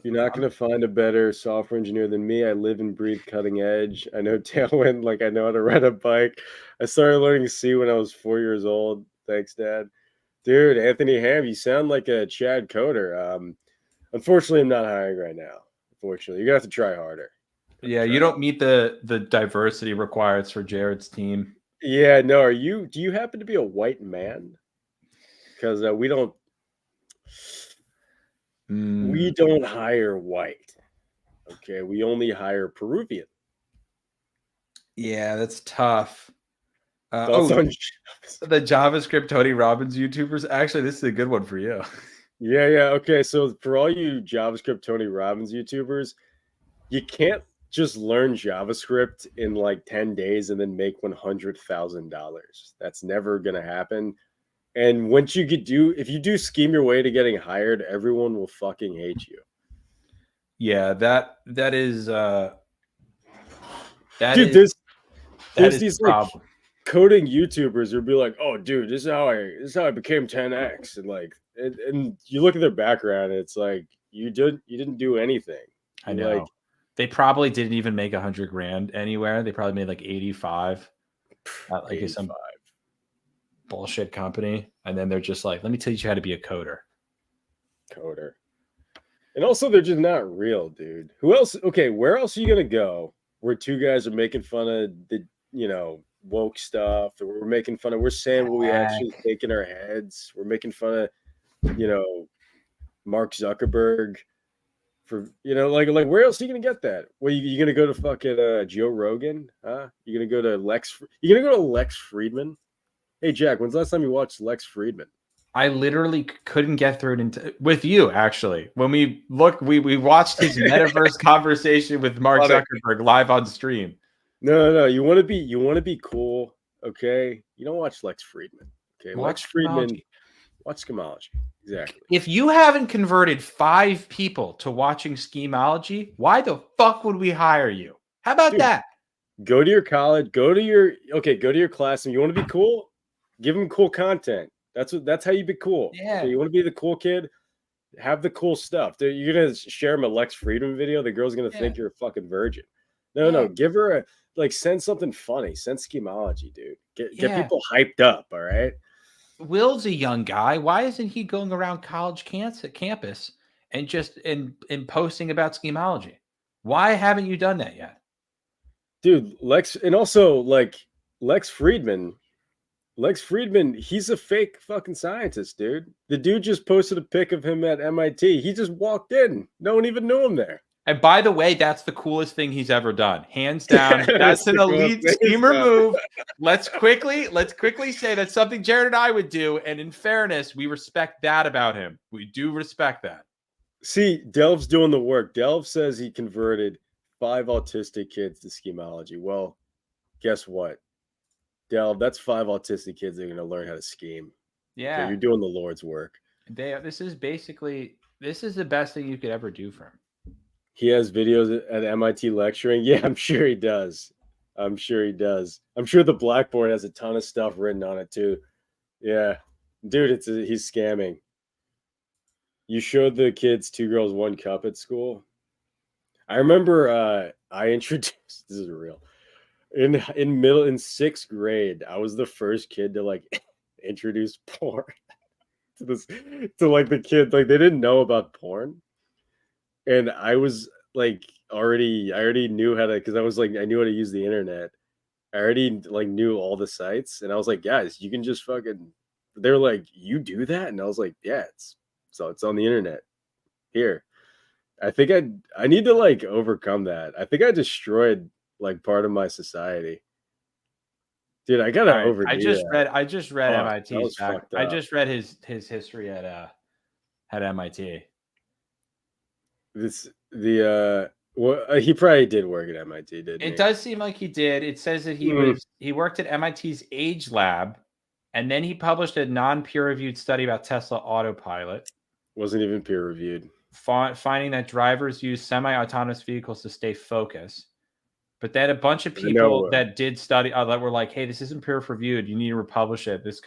You're not going to find a better software engineer than me. I live and breathe cutting edge. I know Tailwind, like I know how to ride a bike. I started learning C when I was 4 years old. Thanks, Dad. Dude, Anthony Ham, you sound like a Chad coder. Unfortunately, I'm not hiring right now. Unfortunately, you're gonna have to try harder. Yeah, you don't meet the diversity requirements for Jared's team. Yeah, no. Do you happen to be a white man? Because we don't hire white. Okay, we only hire Peruvian. Yeah, that's tough. Thoughts on the JavaScript Tony Robbins YouTubers. Actually, this is a good one for you. Yeah. Okay, so for all you JavaScript Tony Robbins YouTubers, you can't just learn JavaScript in like 10 days and then make $100,000. That's never gonna happen. And once you if you do scheme your way to getting hired, everyone will fucking hate you. Yeah, that is That Dude, is that there's is the these like problem. coding YouTubers who'll be like, "Oh, dude, this is how I became 10x," and like, and you look at their background, and it's like you didn't do anything. I You know. like They probably didn't even make 100 grand anywhere. They probably made like 85 at like some 85 bullshit company. And then they're just like, let me teach you how to be a coder. coder, and also they're just not real, dude. Who else? Okay, where else are you gonna go where two guys are making fun of the woke stuff that we're making fun of? We're saying what we actually Heck. think in our heads. We're making fun of Mark Zuckerberg. For like where else are you gonna get that? Well, you gonna go to fucking Joe Rogan? Huh? You gonna go to Lex? You gonna go to Lex Friedman? Hey Jack, when's the last time you watched Lex Friedman? I literally couldn't get through it with you, actually. When we watched his metaverse conversation with Mark Zuckerberg live on stream. No. You want to be cool, okay? You don't watch Lex Friedman, okay? Lex Friedman, watch Schemology. Exactly. If you haven't converted 5 people to watching Schemology, why the fuck would we hire you? How about that? Go to your college, go to your class, and you want to be cool? Give them cool content. That's how you be cool. Yeah. Okay, you want to be the cool kid? Have the cool stuff. You're gonna share them a Lex Friedman video. The girl's gonna think you're a fucking virgin. No. Give her send something funny. Send Schemology, dude. Get people hyped up. All right. Will's a young guy. Why isn't he going around college campus and just and posting about Schemology? Why haven't you done that yet? Dude, and also like Lex Friedman, he's a fake fucking scientist, dude. The dude just posted a pic of him at MIT. He just walked in. No one even knew him there. And by the way, that's the coolest thing he's ever done. Hands down. That's an elite schemer move. Let's quickly say that's something Jared and I would do. And in fairness, we respect that about him. We do respect that. See, Delv's doing the work. Delv says he converted 5 autistic kids to Schemology. Well, guess what? Delv, that's 5 autistic kids that are going to learn how to scheme. Yeah. Okay, you're doing the Lord's work. This is the best thing you could ever do for him. He has videos at MIT lecturing. Yeah, I'm sure he does. I'm sure the blackboard has a ton of stuff written on it too. Yeah, dude, he's scamming. You showed the kids 2 girls, 1 cup at school. I remember I introduced. This is real. In 6th grade, I was the first kid to like introduce porn to the kids. Like they didn't know about porn. And I was like I already knew how to, because I was like, I knew how to use the internet. I already like knew all the sites, and I was like, guys, you can just fucking. They're like, you do that, and I was like, yeah, it's on the internet. Here, I think I need to like overcome that. I think I destroyed like part of my society. Dude, I gotta overdo that. I just read MIT's back. Fucked up. I just read his history at MIT. He probably did work at MIT, didn't he? It does seem like he did. It says that he worked at MIT's Age Lab, and then he published a non-peer-reviewed study about Tesla Autopilot. Wasn't even peer-reviewed. Finding that drivers use semi-autonomous vehicles to stay focused. But then a bunch of people that did study that were like, hey, this isn't peer-reviewed. You need to republish it. This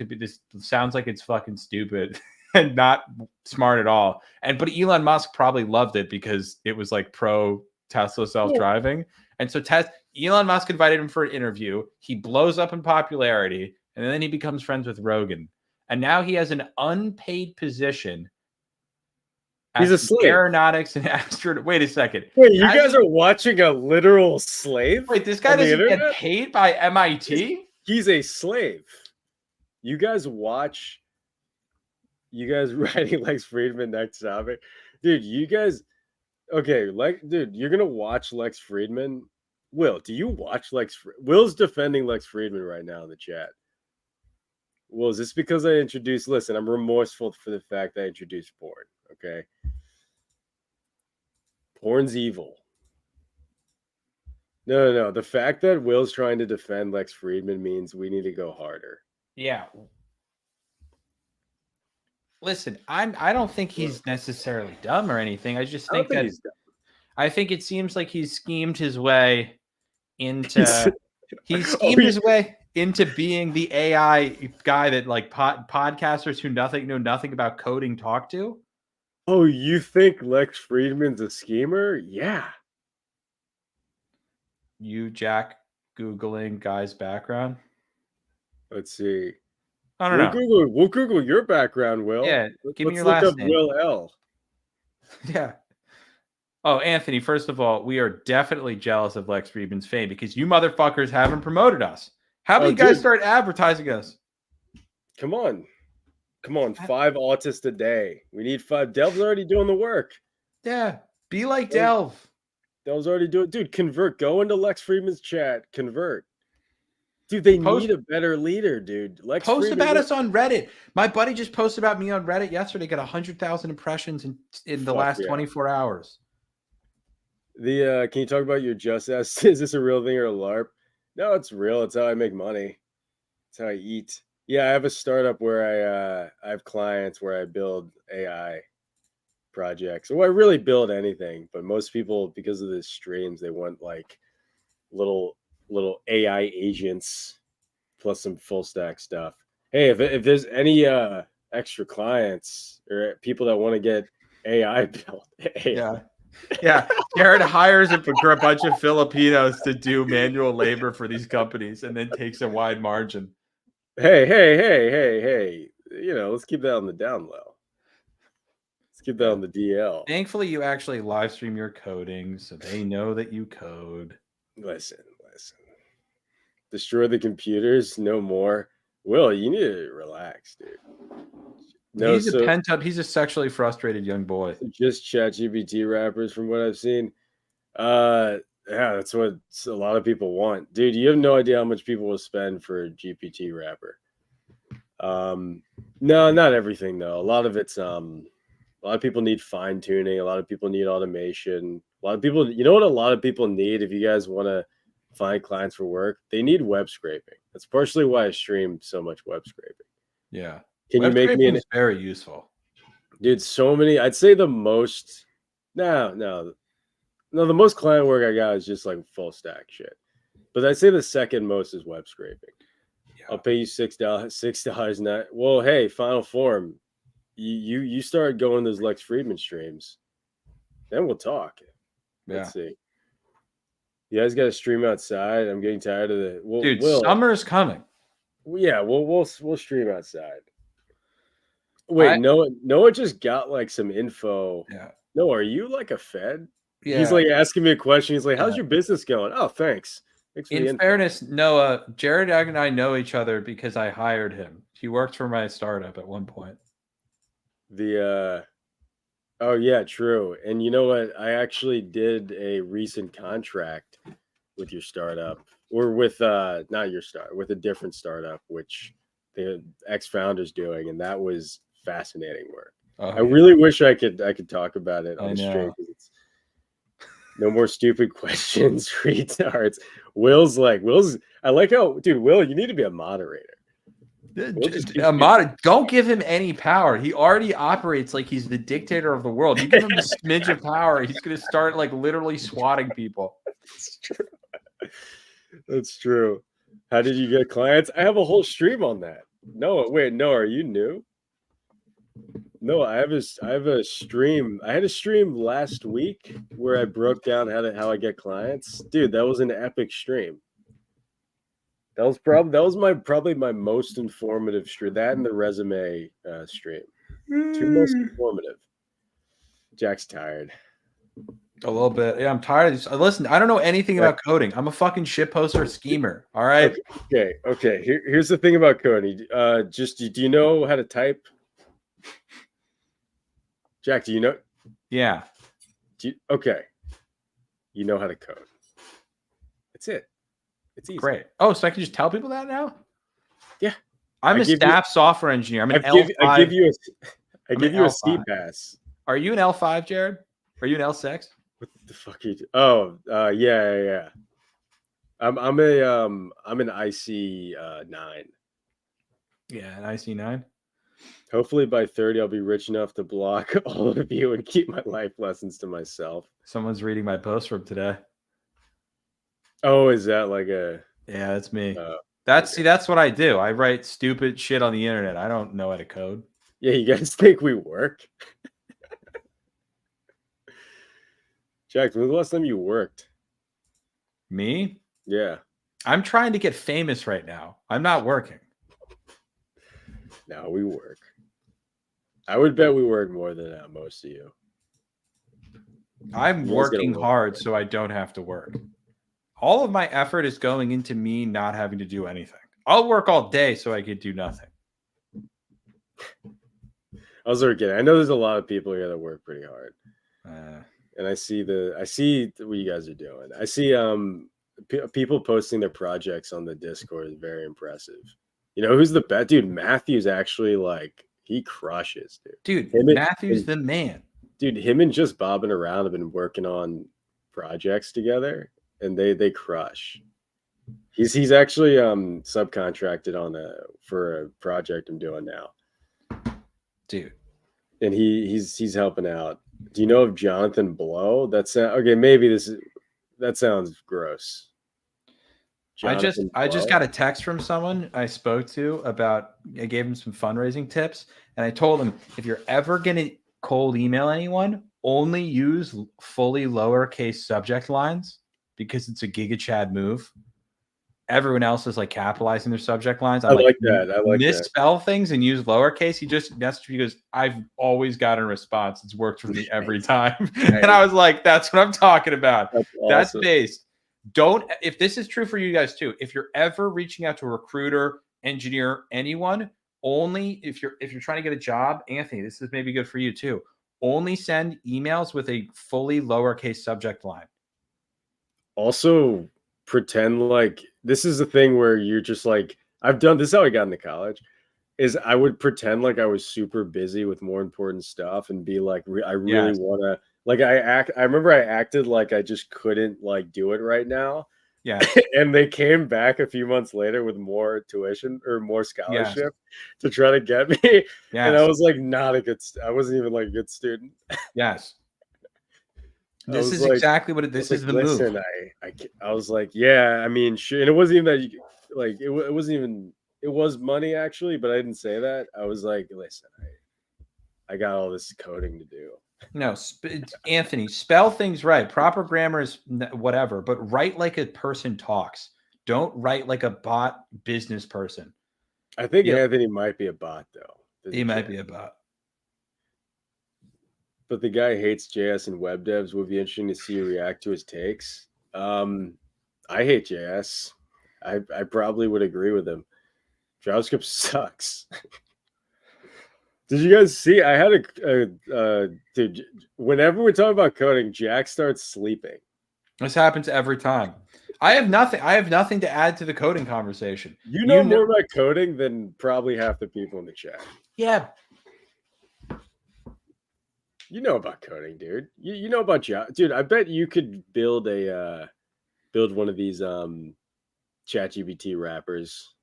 sounds like it's fucking stupid and not smart at all. But Elon Musk probably loved it because it was like pro Tesla self-driving. And so Elon Musk invited him for an interview. He blows up in popularity, and then he becomes friends with Rogan. And now he has an unpaid position. He's a slave. Aeronautics and astronaut. Wait a second. Wait, you guys are watching a literal slave? Wait, this guy doesn't get paid by MIT? He's a slave. You guys writing Lex Friedman next topic. Dude, you're gonna watch Lex Friedman. Will, do you watch Will's defending Lex Friedman right now in the chat. Well, is this because listen, I'm remorseful for the fact that I introduced porn, okay? Porn's evil. No. The fact that Will's trying to defend Lex Friedman means we need to go harder. Yeah. Listen, I don't think he's necessarily dumb or anything. I just think that I think it seems like he's schemed his way into he schemed his way into being the AI guy that like podcasters who know nothing about coding talk to. Oh, you think Lex Friedman's a schemer? Yeah. You, Jack, Googling guy's background. Let's see. I don't know. We'll Google your background, Will. Yeah, give me Let's your look last up name. Will L. Yeah. Oh, Anthony, first of all, we are definitely jealous of Lex Friedman's fame because you motherfuckers haven't promoted us. How about you guys start advertising us? Come on. 5 autists a day. We need 5. Delv's already doing the work. Yeah. Be like Delv. Delv's already doing it. Dude, convert. Go into Lex Friedman's chat. Convert. Dude, they need a better leader, dude. Post about us on Reddit. My buddy just posted about me on Reddit yesterday. Got 100,000 impressions in the last 24 hours. Can you talk about your Just Ass? Is this a real thing or a LARP? No, it's real. It's how I make money. It's how I eat. Yeah, I have a startup where I have clients where I build AI projects. Well, I really build anything, but most people, because of the streams, they want like little AI agents plus some full stack stuff. Hey, if there's any extra clients or people that want to get AI built, hey. Yeah. Jared hires a bunch of Filipinos to do manual labor for these companies and then takes a wide margin. Hey. You know, let's keep that on the down low. Let's keep that on the DL. Thankfully, you actually live stream your coding so they know that you code. Listen. Destroy the computers, no more. Will, you need to relax, dude. No, he's a pent up. He's a sexually frustrated young boy. Just ChatGPT rappers, from what I've seen. Yeah, that's what a lot of people want, dude. You have no idea how much people will spend for a GPT rapper. No, not everything though. A lot of it's a lot of people need fine tuning. A lot of people need automation. A lot of people, you know what? A lot of people need, if you guys want to find clients for work, they need web scraping. That's partially why I stream so much web scraping. Yeah. Can you make me very useful, dude? So many. I'd say the most. No. The most client work I got is just like full stack shit. But I'd say the second most is web scraping. Yeah. I'll pay you $6 net. Well, hey, Final Form, you start going those Lex Friedman streams, then we'll talk. Yeah. Let's see. You guys got to stream outside. I'm getting tired of the. Well, dude, summer's coming. Yeah, we'll stream outside. Wait, Noah just got like some info. Yeah. No, are you like a Fed? Yeah. He's like asking me a question. He's like, "How's your business going?" Oh, thanks. In fairness, Noah, Jared and I know each other because I hired him. He worked for my startup at one point. Oh yeah, true. And you know what? I actually did a recent contract with your startup, or with not your startup, with a different startup, which the ex-founder's doing, and that was fascinating work. I really wish I could talk about it on the stream. No more stupid questions, retards. Will's. I like how, dude. Will, you need to be a moderator. Don't give him any power. He already operates like he's the dictator of the world. You give him a smidge of power, he's gonna start like literally swatting people. That's true. That's true. How did you get clients? I have a whole stream on that. No, wait, no, are you new? No, I have a stream. I had a stream last week where I broke down how I get clients. Dude, that was an epic stream. That was probably my most informative stream. That and the resume stream. Two most informative. Jack's tired. A little bit. Yeah, I'm tired. Listen, I don't know anything about coding. I'm a fucking shitposter schemer. All right. Okay. Here's the thing about coding. Do you know how to type? Jack, do you know? Yeah. Okay. You know how to code. That's it. It's easy. Great. Oh, so I can just tell people that now? Yeah. I'm a staff software engineer. I'm an L5. I give you a C pass. Are you an L5, Jared? Are you an L6? What the fuck are you? Yeah. I'm an IC 9. Yeah, an IC 9. Hopefully by 30, I'll be rich enough to block all of you and keep my life lessons to myself. Someone's reading my post from today. Oh, is that like a? Yeah, that's me. Uh, That's okay. see, that's what I do. I write stupid shit on the internet. I don't know how to code. Okay. Yeah, you guys think we work? Jack, when was the last time you worked? Me? Yeah. I'm trying to get famous right now. I'm not working. No, we work. I would bet we work more than most of you. I'm You guys gotta working work. hard so I don't have to work. All of my effort is going into me not having to do anything. I'll work all day so I could do nothing. I was sort of kidding. I know there's a lot of people here that work pretty hard, and I see what you guys are doing. I see people posting their projects on the Discord is very impressive. You know who's the best dude? Matthew's actually like he crushes, dude. Dude, Matthew's the man. Dude, him and just bobbing around have been working on projects together, and they crush. He's actually subcontracted on for a project I'm doing now, Dude. and he's helping out. Do you know of Jonathan Blow? That's okay. Maybe that sounds gross. I just Jonathan I just Blow. got a text from someone I spoke to about I gave him some fundraising tips and I told him if you're ever going to cold email anyone, only use fully lowercase subject lines because it's a Giga Chad move. Everyone else is like capitalizing their subject lines. I I'm like, like that. I like that. misspell things and use lowercase. He just messaged me because I've always gotten a response. It's worked for me every time. And I was like, that's what I'm talking about. That's That's awesome. based. If this is true for you guys too, if you're ever reaching out to a recruiter, engineer, anyone, only if you're trying to get a job, Anthony, this is maybe good for you too. Only send emails with a fully lowercase subject line. Also, pretend like this is a thing where you're just like I've done this. Is how I got into college. Is I would pretend like I was super busy with more important stuff and be like, I really Yes. want to like I remember I acted like I just couldn't like do it right now. Yeah. And they came back a few months later with more tuition or more Yes. scholarship to try to get me. And I Yes. was like, not a good, I wasn't even like a good student. Yes. I This was is like, exactly what I was this like, is the move. listen, I was like, yeah, I mean, sure. And it wasn't even that you like, it wasn't even, it was money actually, but I didn't say that. I was like, listen, I got all this coding to do. No, Anthony, spell things right. Proper grammar is whatever, but write like a person talks. Don't write like a bot business person. I think Yep. Anthony might be a bot though. He might be a bot. But the guy hates JS and web devs. Would be interesting to see you react to his takes. I hate JS. I probably would agree with him. JavaScript sucks. Did you guys see? I had dude. Whenever we talk about coding, Jack starts sleeping. This happens every time. I have nothing to add to the coding conversation. You know more about coding than probably half the people in the chat. Yeah. You know about coding, dude. You know about Java, dude. I bet you could build one of these ChatGPT wrappers.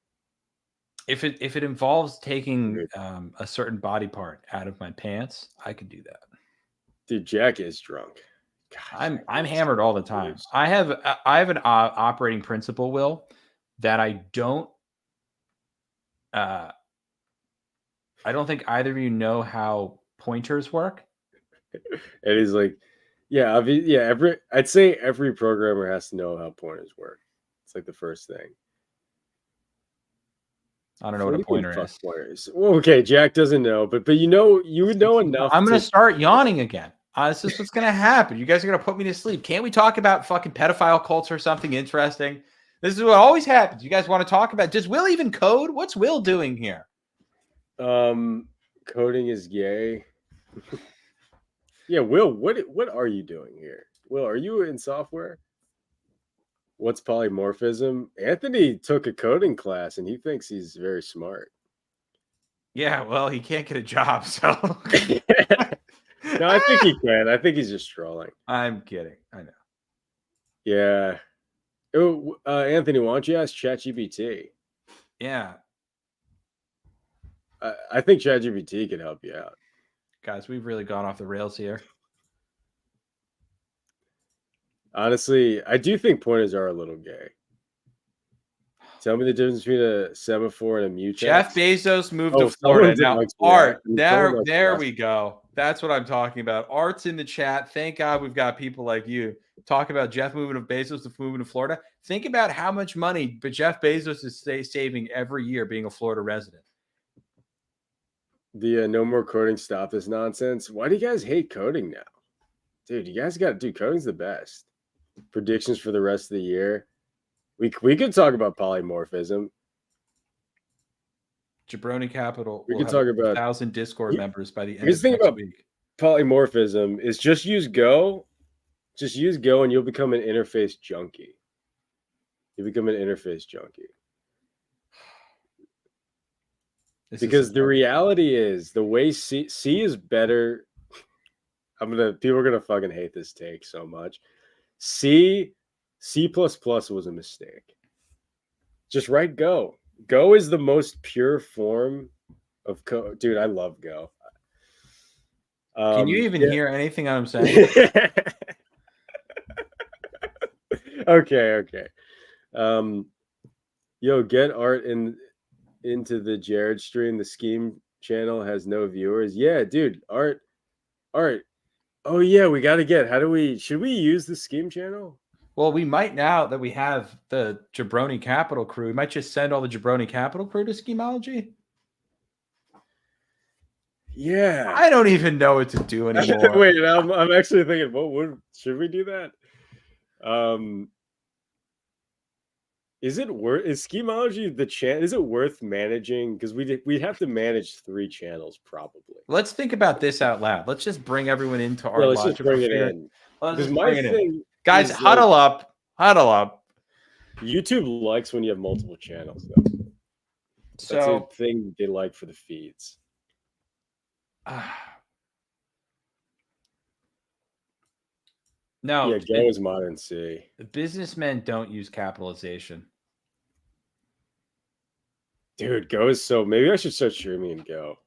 If it involves taking a certain body part out of my pants, I could do that. Dude, Jack is drunk. God, I'm hammered all the time. I have an operating principle, Will, that I don't think either of you know how pointers work. And he's like, yeah, I'd say every programmer has to know how pointers work. It's like the first thing. I don't know what a pointer is. Pointers? Well, okay, Jack doesn't know, but you would know enough. I'm gonna start yawning again. This is what's gonna happen. You guys are gonna put me to sleep. Can't we talk about fucking pedophile cults or something interesting? This is what always happens. You guys want to talk about? Does Will even code? What's Will doing here? Coding is gay. Yeah, Will, what are you doing here? Will, are you in software? What's polymorphism? Anthony took a coding class and he thinks he's very smart. Yeah, well, he can't get a job, so. No, I think he can. I think he's just trolling. I'm kidding. I know. Yeah. Oh, Anthony, why don't you ask ChatGPT? Yeah. I think ChatGPT can help you out. Guys, we've really gone off the rails here. Honestly, I do think pointers are a little gay. Tell me the difference between a semaphore and a Jeff mutex. Bezos moved to Oh, Florida. someone did Now, like Art, someone likes there West. we go. That's what I'm talking about. Art's in the chat. Thank God we've got people like you talking about Jeff moving to Bezos to moving to Florida. Think about how much money but Jeff Bezos is saving every year being a Florida resident. The no more coding, stop this nonsense. Why do you guys hate coding now? Dude, you guys got to do coding's the best. Predictions for the rest of the year. We could talk about polymorphism. Jabroni Capital We will could have talk about 1,000 Discord members by the end here's of the thing next about week. polymorphism is just use Go. Just use Go and you'll become an interface junkie. You become an interface junkie. Because the reality is the way C is better. People are gonna fucking hate this take so much. C was a mistake. Just write Go. Go is the most pure form of code. Dude, I love Go. Can you even hear anything I'm saying? Okay. Yo, get Art into the Jared stream. The Scheme channel has no viewers. Yeah, dude, Art. Oh yeah, we got to get. Should we use the Scheme channel? Well, we might now that we have the Jabroni Capital crew. We might just send all the Jabroni Capital crew to Schemology. Yeah, I don't even know what to do anymore. Wait, I'm actually thinking, should we do that? Is Schemology the channel? Is it worth managing? Because we'd have to manage 3 channels probably. Let's think about this out loud. Let's just bring everyone into our let's just bring it in. Because my thing, guys, is, huddle up. YouTube likes when you have multiple channels, though. That's a thing they like for the feeds. No, yeah, Go is modern C. Businessmen don't use capitalization. Dude, Go is so. Maybe I should start streaming in Go.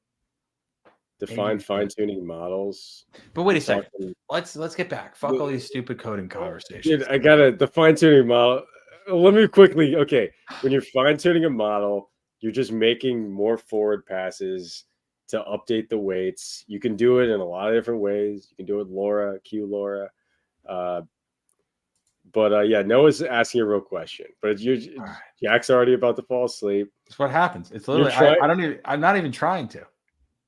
Define fine-tuning models. But wait a second. Let's get back. Fuck all these stupid coding conversations. Dude, I gotta the fine-tuning model. Let me quickly. Okay, when you're fine-tuning a model, you're just making more forward passes to update the weights. You can do it in a lot of different ways. You can do it with LoRa, QLoRa. Yeah, Noah's asking a real question. But Jack's already about to fall asleep. That's what happens. It's literally I'm not even trying to.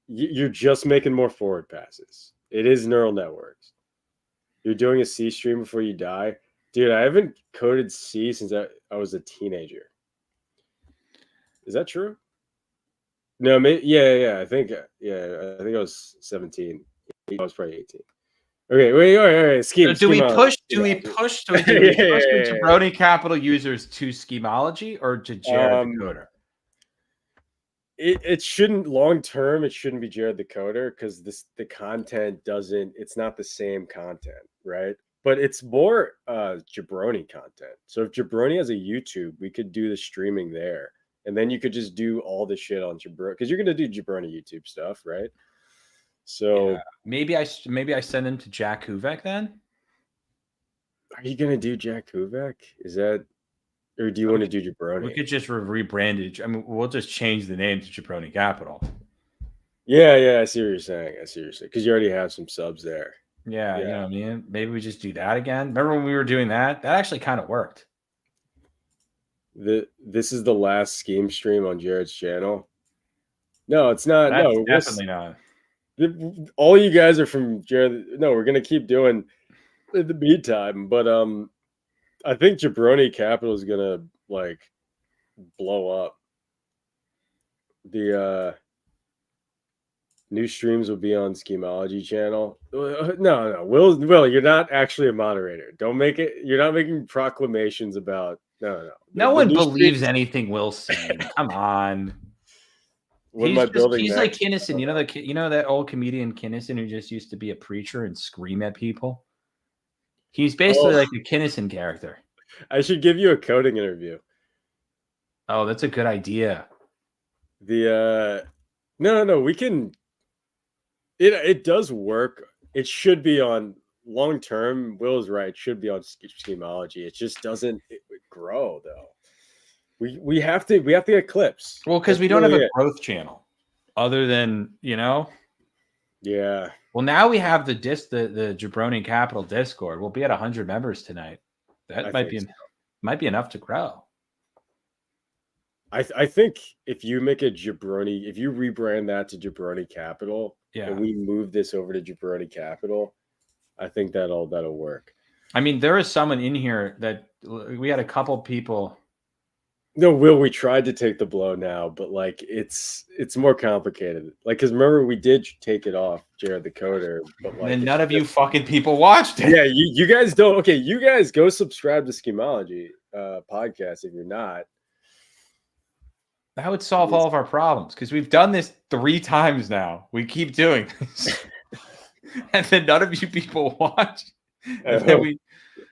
You're just making more forward passes. It is neural networks. You're doing a C stream before you die. Dude, I haven't coded C since I was a teenager. Is that true? No, yeah. I think I was 17. I was probably 18. Okay, wait, all right. Scheme. Do we push Jabroni Capital users to Schemology or to Jared the Coder? It shouldn't long term. It shouldn't be Jared the Coder because the content it's not the same content, right? But it's more Jabroni content. So if Jabroni has a YouTube, we could do the streaming there, and then you could just do all the shit on Jabroni because you're gonna do Jabroni YouTube stuff, right? So maybe I send him to Jack Huvek then. Are you gonna do Jack Huvek? Is that? Or do you want to do Jabroni? We could just rebrand it. I mean, we'll just change the name to Jabroni Capital. Yeah, I see what you're saying. Because you already have some subs there. Yeah, you know what I mean? Maybe we just do that again. Remember when we were doing that? That actually kind of worked. This is the last Scheme stream on Jared's channel. No, it's not. Definitely not. All you guys are from Jared. No, we're gonna keep doing in the meantime, but I think Jabroni Capital is gonna blow up. The new streams will be on Schemology channel. No, Will, you're not actually a moderator. Don't make it. You're not making proclamations about. No. No one believes anything Will's saying. Come on. He's like Kinnison. You know that old comedian Kinnison who just used to be a preacher and scream at people. He's basically like a Kinnison character. I should give you a coding interview. Oh, that's a good idea. No, we can. It does work. It should be on long term, Will's right. Should be on Schemology. It just doesn't grow though. We have to get clips. Well, because we don't have a growth channel other than, Yeah. Well, now we have the Jabroni Capital Discord. We'll be at 100 members tonight. That might be enough to grow. I think if you make if you rebrand that to Jabroni Capital, and we move this over to Jabroni Capital, I think that'll work. I mean, there is someone in here that we had a couple people. No, Will, we tried to take the blow now, but like it's more complicated. Like, because remember we did take it off, Jared the Coder, but like and none of you fucking people watched it. Yeah, you guys don't. Okay, you guys go subscribe to Schemology podcast if you're not. That would solve all of our problems because we've done this 3 times now. We keep doing this, and then none of you people watch.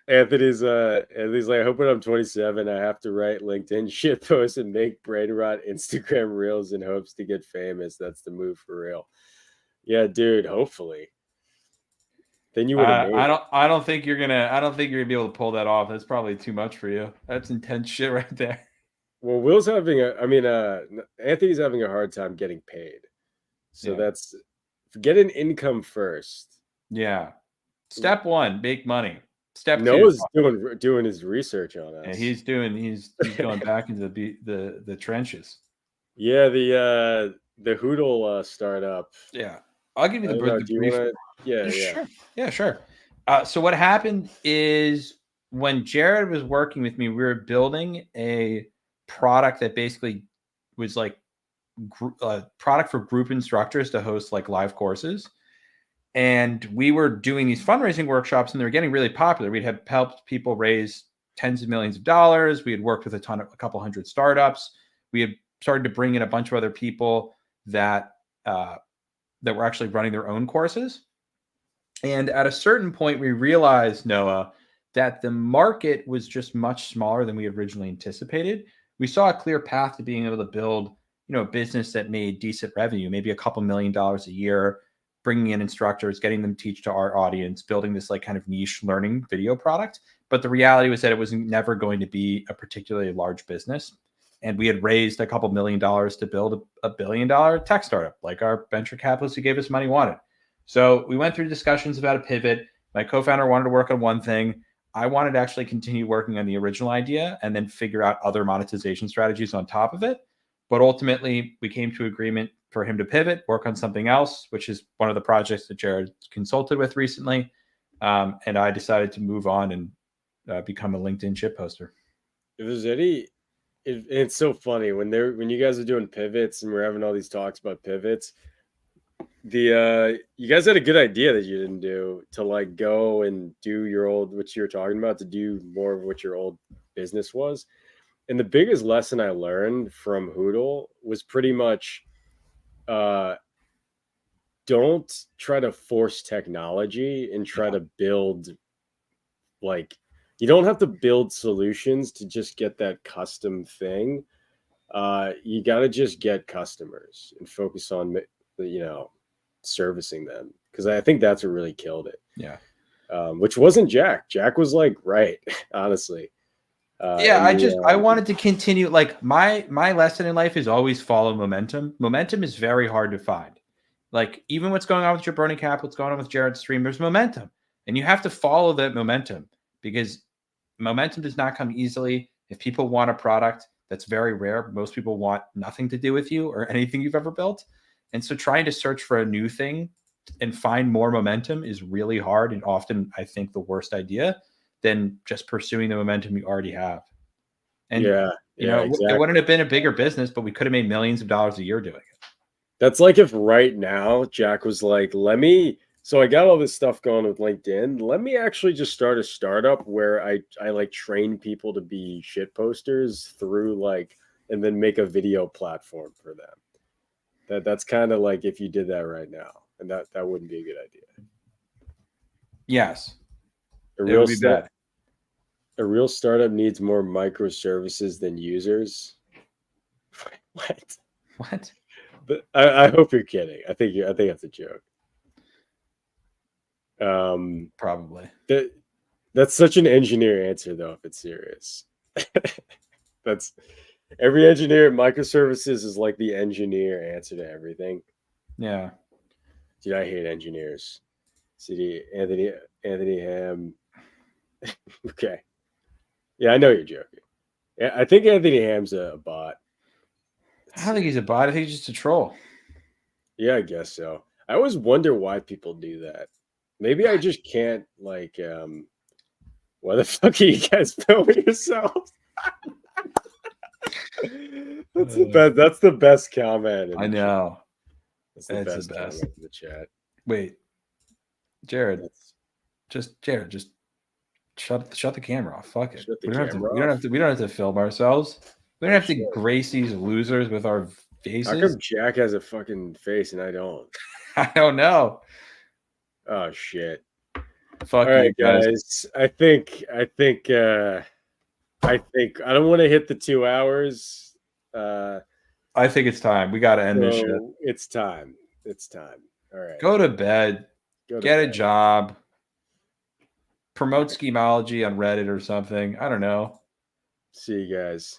Anthony's like, I hope when I'm 27, I have to write LinkedIn shit posts and make brain rot Instagram reels in hopes to get famous. That's the move for real. Yeah, dude. Hopefully. Then you would have. I don't think you're gonna be able to pull that off. That's probably too much for you. That's intense shit right there. Well, Anthony's having a hard time getting paid. So that's get an income first. Yeah. Step 1, make money. Step 2, Noah's doing his research on us. Yeah, he's going back into the trenches. Yeah, the Hoodle startup. Yeah. I'll give you the brief. Sure. So what happened is when Jared was working with me, we were building a product that basically was like a product for group instructors to host like live courses. And we were doing these fundraising workshops and they were getting really popular. We'd have helped people raise tens of millions of dollars. We had worked with a couple hundred startups. We had started to bring in a bunch of other people that were actually running their own courses. And at a certain point, we realized, Noah, that the market was just much smaller than we originally anticipated. We saw a clear path to being able to build, a business that made decent revenue, maybe a couple $1 million a year, bringing in instructors, getting them to teach to our audience, building this like kind of niche learning video product. But the reality was that it was never going to be a particularly large business. And we had raised a couple $1 million to build a $1 billion tech startup, like our venture capitalists who gave us money wanted. So we went through discussions about a pivot. My co-founder wanted to work on one thing. I wanted to actually continue working on the original idea and then figure out other monetization strategies on top of it. But ultimately, we came to agreement for him to pivot, work on something else, which is one of the projects that Jared consulted with recently. And I decided to move on and become a LinkedIn shit poster. If there's it's so funny when you guys are doing pivots and we're having all these talks about pivots. You guys had a good idea that you didn't do to like go and do your old, what you were talking about, to do more of what your old business was. And the biggest lesson I learned from Hoodle was pretty much, don't try to force technology and try to build, like, you don't have to build solutions to just get that custom thing. You got to just get customers and focus on, servicing them. Because I think that's what really killed it. Yeah. Which wasn't Jack. Jack was like, right, honestly. I wanted to continue. Like my lesson in life is always follow momentum. Momentum is very hard to find. Like even what's going on with Jabroni Cap, what's going on with Jared's stream, there's momentum. And you have to follow that momentum because momentum does not come easily. If people want a product, that's very rare. Most people want nothing to do with you or anything you've ever built. And so trying to search for a new thing and find more momentum is really hard and often, I think, the worst idea than just pursuing the momentum you already have. And exactly. It wouldn't have been a bigger business, but we could have made millions of dollars a year doing it. That's like if right now Jack was like, so I got all this stuff going with LinkedIn. Let me actually just start a startup where I like train people to be shit posters through and then make a video platform for them. That's kind of like if you did that right now, and that wouldn't be a good idea. Yes. A real startup needs more microservices than users. What? But I hope you're kidding. I think that's a joke. Probably. That's such an engineer answer, though, if it's serious. That's every engineer at microservices is like the engineer answer to everything. Yeah. Dude, I hate engineers. CD Anthony Ham. Okay. Yeah, I know you're joking. Yeah, I think Anthony Ham's a bot. I don't think he's a bot. I think he's just a troll. Yeah, I guess so. I always wonder why people do that. Maybe I just can't like why the fuck are you guys filming yourselves? That's the best comment in I the know. chat. That's the best comment in the chat. Wait, Jared. That's... Jared, just shut the camera off. Fuck it. Shut the We don't camera off. we don't have to film ourselves. We don't have to shit. grace these losers with our How faces. come Jack has a fucking face and I don't? I don't know. Oh shit. Fuck All right, you guys. I think I don't want to hit the 2 hours. I think it's time. We got to end this shit. It's time. It's time. All right. Go to bed. Get a job. Promote schemology on Reddit or something. I don't know. See you guys.